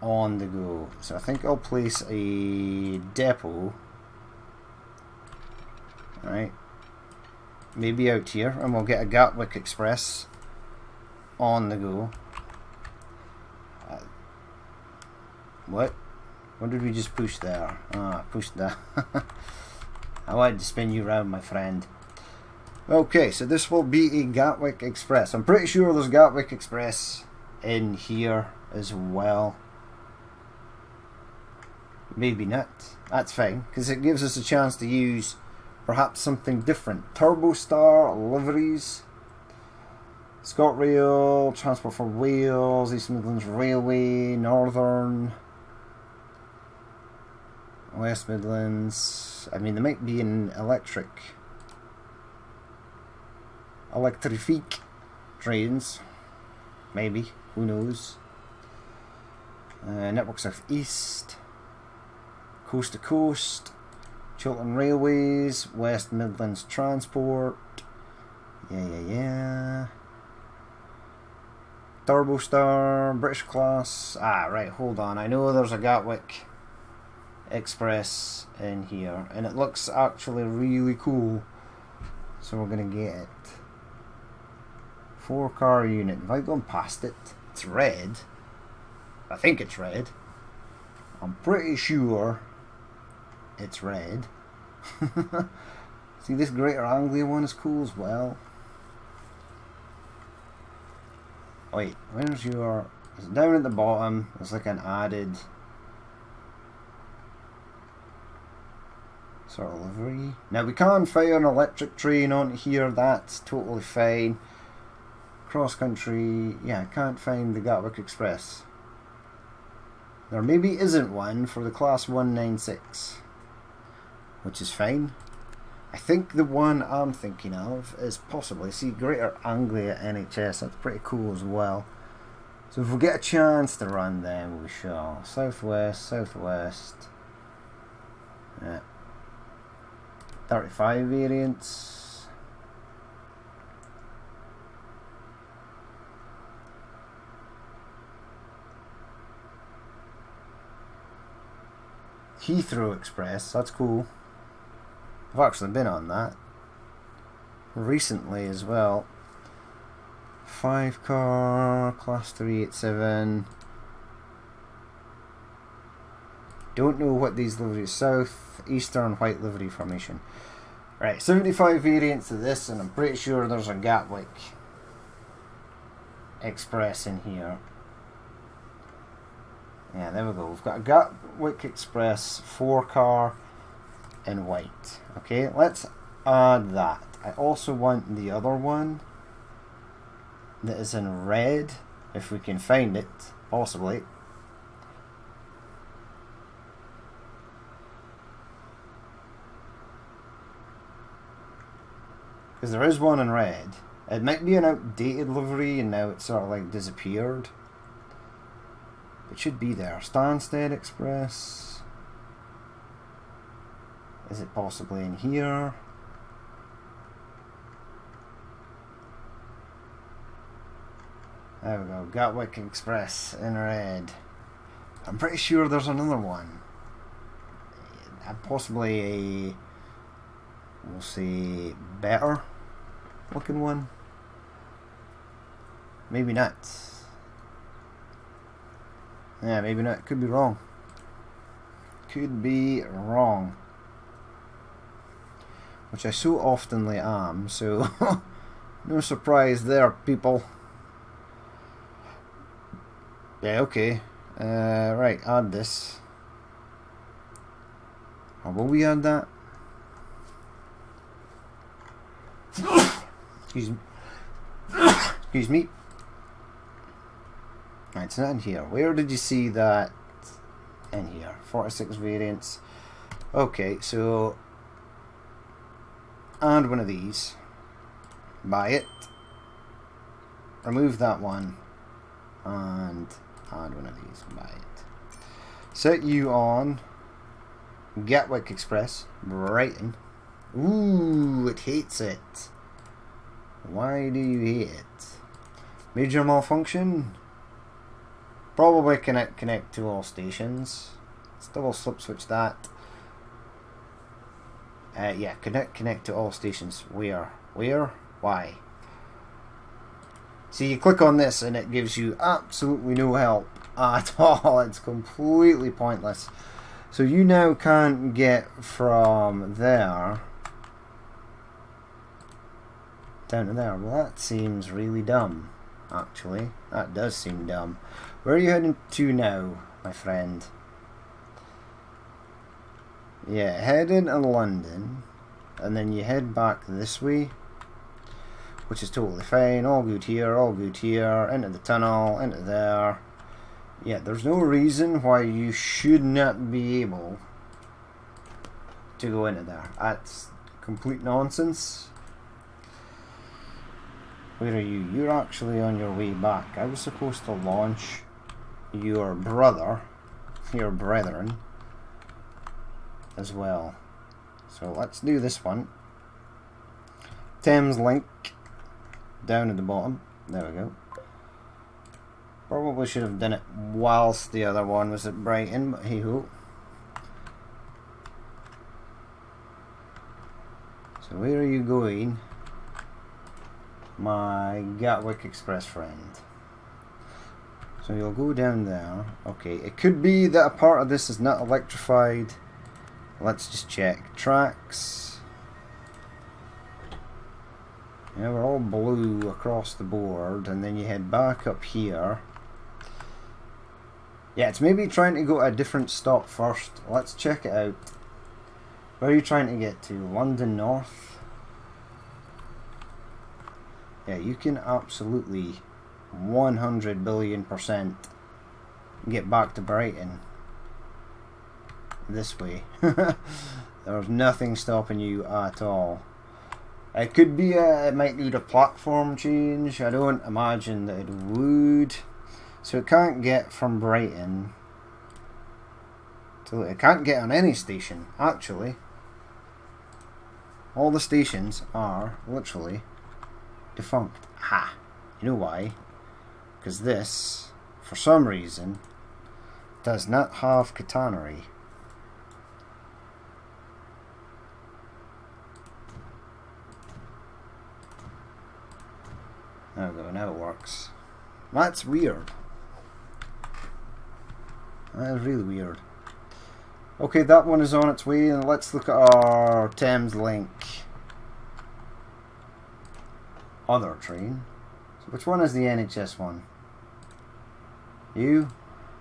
on the go. So I think I'll place a depot, right, maybe out here, and we'll get a Gatwick Express on the go. What did we just push there? Ah, pushed that. I wanted to spin you around, my friend. Okay, so this will be a Gatwick Express. I'm pretty sure there's Gatwick Express in here as well. Maybe not. That's fine, because it gives us a chance to use perhaps something different. Turbostar liveries. ScotRail, Transport for Wales, East Midlands Railway, Northern, West Midlands. I mean, there might be an electrifique trains, maybe, who knows. Network South East, Coast to Coast, Chiltern Railways, West Midlands Transport, yeah. Turbostar, British Class. Ah, right, hold on. I know there's a Gatwick Express in here, and it looks actually really cool, so we're gonna get it. 4-car unit. Have I gone past it? It's red. I think it's red. I'm pretty sure it's red. See, this Greater Anglia one is cool as well. Wait, where's your... It's down at the bottom. It's like an added sort of livery. Now we can fire an electric train on here. That's totally fine. Cross country. Yeah, I can't find the Gatwick Express. There maybe isn't one for the Class 196, which is fine. I think the one I'm thinking of is possibly, see, Greater Anglia NHS. That's pretty cool as well. So if we get a chance to run them, we shall. Southwest. Yeah. 35 variants. Heathrow Express, that's cool. I've actually been on that recently as well. 5-car, Class 387. Don't know what these liveries. South, Eastern, White livery formation. Right, 75 variants of this, and I'm pretty sure there's a Gatwick Express in here. Yeah, there we go. We've got a Gatwick Express 4-car in white. Okay, let's add that. I also want the other one that is in red, if we can find it, possibly. Because there is one in red. It might be an outdated livery and now it's sort of like disappeared. It should be there. Stansted Express. Is it possibly in here? There we go. Gatwick Express in red. I'm pretty sure there's another one. Possibly a, we'll say, better looking one. Maybe not. Yeah, maybe not. Could be wrong. Could be wrong. Which I so oftenly am, so no surprise there, people. Yeah, okay. Right, add this. Or will we add that? Excuse me. Excuse me. Right, it's not in here. Where did you see that? In here. 46 variants. Okay, so add one of these. Buy it. Remove that one. And add one of these. Buy it. Set you on Gatwick Express, Brighton. Ooh, it hates it. Why do you hate it? Major malfunction? Probably connect to all stations. Let's double slip switch that. Yeah, connect to all stations. Where? Why? See, you click on this and it gives you absolutely no help at all. It's completely pointless. So you now can't get from there down to there. Well, that seems really dumb, actually. That does seem dumb. Where are you heading to now, my friend? Yeah, head into London, and then you head back this way, which is totally fine. All good here, into the tunnel, into there. Yeah, there's no reason why you should not be able to go into there. That's complete nonsense. Where are you? You're actually on your way back. I was supposed to launch your brother, your brethren, as well. So let's do this one. Thames Link, down at the bottom. There we go. Probably should have done it whilst the other one was at Brighton, but hey ho. So where are you going, my Gatwick Express friend? So you'll go down there. Okay, it could be that a part of this is not electrified. Let's just check. Tracks. Yeah, we're all blue across the board, and then you head back up here. Yeah, it's maybe trying to go to a different stop first. Let's check it out. Where are you trying to get to? London North? Yeah, you can absolutely 100 billion% get back to Brighton this way. There's nothing stopping you at all. It could be it might need a platform change. I don't imagine that it would. So it can't get from Brighton to, it can't get on any station actually. All the stations are literally defunct. Ha! You know why? Because this, for some reason, does not have catenary. There we go, now it works. That's weird. That is really weird. Okay, that one is on its way, and let's look at our Thames Link other train. So which one is the NHS one? You?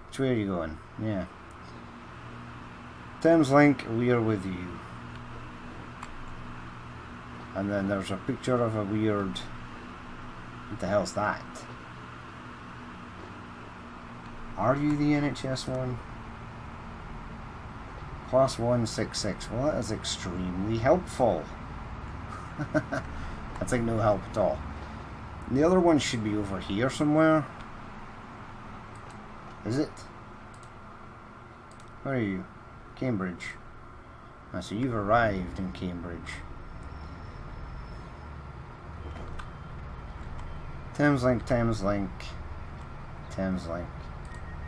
Which way are you going? Yeah. Thames Link, we are with you. And then there's a picture of a weird... What the hell's that? Are you the NHS one? Class 166. Well, that is extremely helpful. That's like no help at all. The other one should be over here somewhere. Is it? Where are you? Cambridge. Ah, so you've arrived in Cambridge. Thames Link, Thames Link, Thames Link.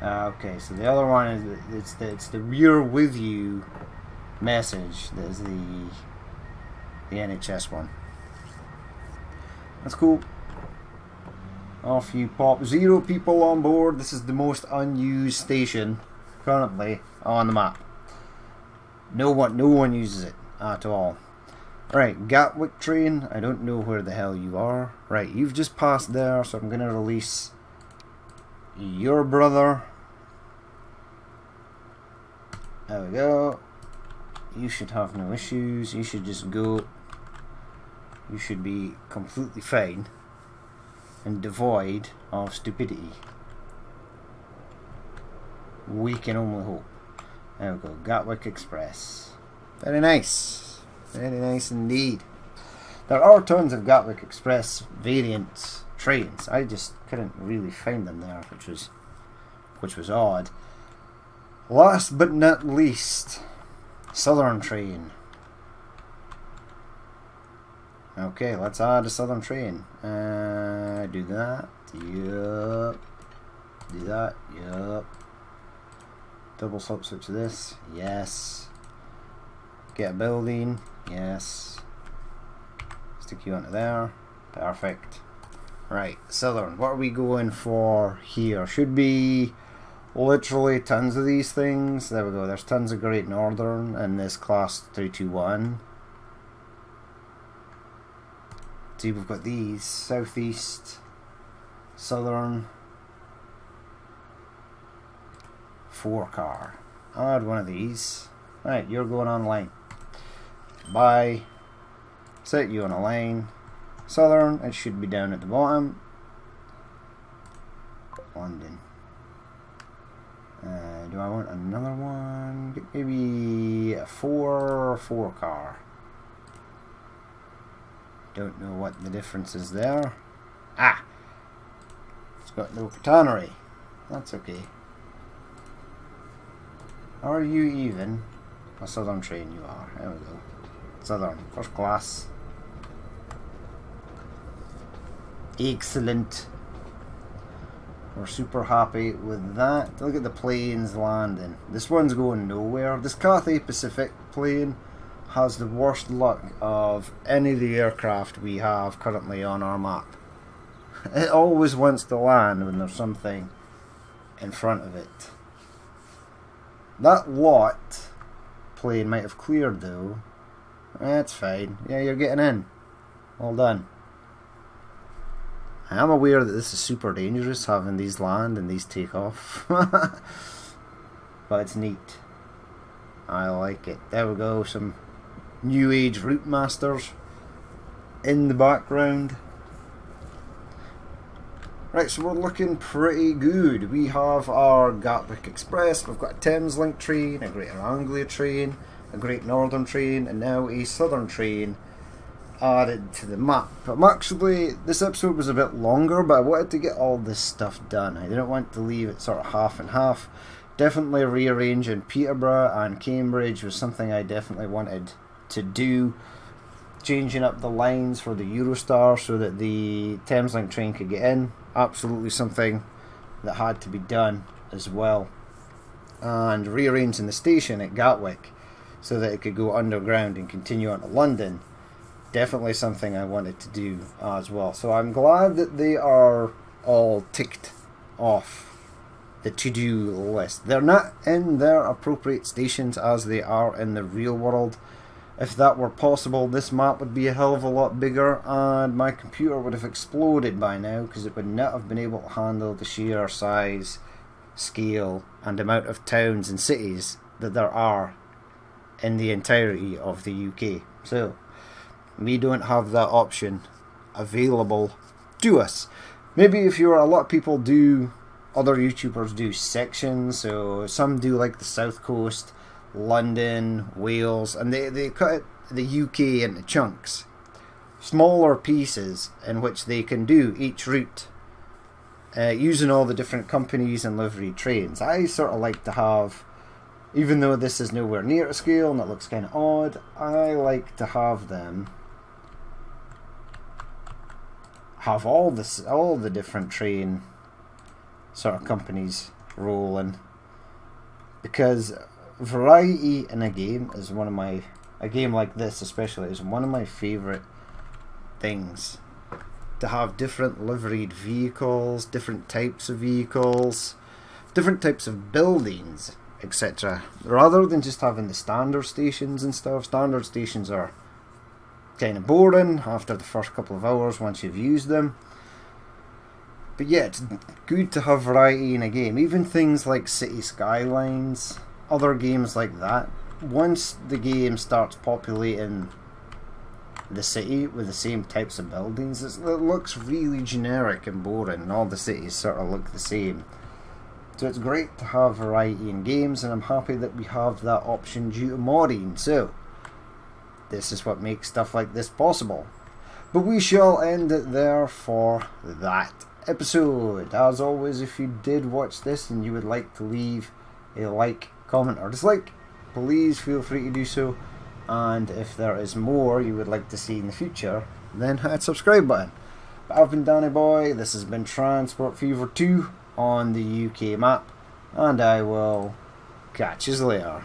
Okay, so the other one is it's the "we're with you" message that is the NHS one. That's cool. Off you pop. 0 people on board. This is the most unused station currently on the map. No one uses it at all. Right, Gatwick train. I don't know where the hell you are. Right, you've just passed there, so I'm going to release your brother. There we go. You should have no issues. You should just go. You should be completely fine and devoid of stupidity. We can only hope. There we go. Gatwick Express. Very nice. Very nice indeed. There are tons of Gatwick Express variant trains. I just couldn't really find them there, which was odd. Last but not least, Southern train. Okay, let's add a Southern train. Do that. Yup. Do that. Yup. Double slip switch to this. Yes. Get a building. Yes. Stick you onto there. Perfect. Right, Southern. What are we going for here? Should be literally tons of these things. There we go. There's tons of Great Northern in this class 321. See, we've got these. Southeast, Southern, 4-car. Add one of these. Right, you're going online. Bye. Set you on a line. Southern, it should be down at the bottom. London. Do I want another one? Maybe a 4-car. Don't know what the difference is there. Ah! It's got no catenary. That's okay. Are you even a Southern train? You are. There we go. Southern. First class. Excellent. We're super happy with that. Look at the planes landing. This one's going nowhere. This Cathay Pacific plane has the worst luck of any of the aircraft we have currently on our map. It always wants to land when there's something in front of it. That lot plane might have cleared though. That's fine. Yeah, you're getting in. Well done. I am aware that this is super dangerous having these land and these take off. But it's neat. I like it. There we go, some new age route masters in the background. Right, so we're looking pretty good. We have our Gatwick Express, we've got a Thames Link train, a Greater Anglia train, a Great Northern train, and now a Southern train added to the map. This episode was a bit longer, but I wanted to get all this stuff done. I didn't want to leave it sort of half and half. Definitely rearranging Peterborough and Cambridge was something I definitely wanted to do. Changing up the lines for the Eurostar so that the Thames Link train could get in. Absolutely something that had to be done as well. And rearranging the station at Gatwick so that it could go underground and continue on to London. Definitely something I wanted to do as well. So I'm glad that they are all ticked off the to-do list. They're not in their appropriate stations as they are in the real world. If that were possible, this map would be a hell of a lot bigger and my computer would have exploded by now because it would not have been able to handle the sheer size, scale and amount of towns and cities that there are in the entirety of the UK. So, we don't have that option available to us. Maybe if you're a lot of people do, other YouTubers do sections, so some do like the South Coast, London, Wales, and they cut the UK into chunks, smaller pieces in which they can do each route using all the different companies and livery trains. I sort of like to have, even though this is nowhere near to scale and it looks kind of odd, I like to have them have all the different train sort of companies rolling, because variety in a game is a game like this especially is one of my favourite things. To have different liveried vehicles, different types of vehicles, different types of buildings, etc. Rather than just having the standard stations and stuff. Standard stations are kind of boring after the first couple of hours once you've used them. But yeah, it's good to have variety in a game. Even things like city skylines, other games like that. Once the game starts populating the city with the same types of buildings, it looks really generic and boring, and all the cities sort of look the same. So it's great to have variety in games, and I'm happy that we have that option due to modding. So this is what makes stuff like this possible. But we shall end it there for that episode. As always, if you did watch this and you would like to leave a like, comment or dislike, please feel free to do so. And if there is more you would like to see in the future, then hit the subscribe button. But I've been Danny Boy, this has been Transport Fever 2 on the UK map, and I will catch you later.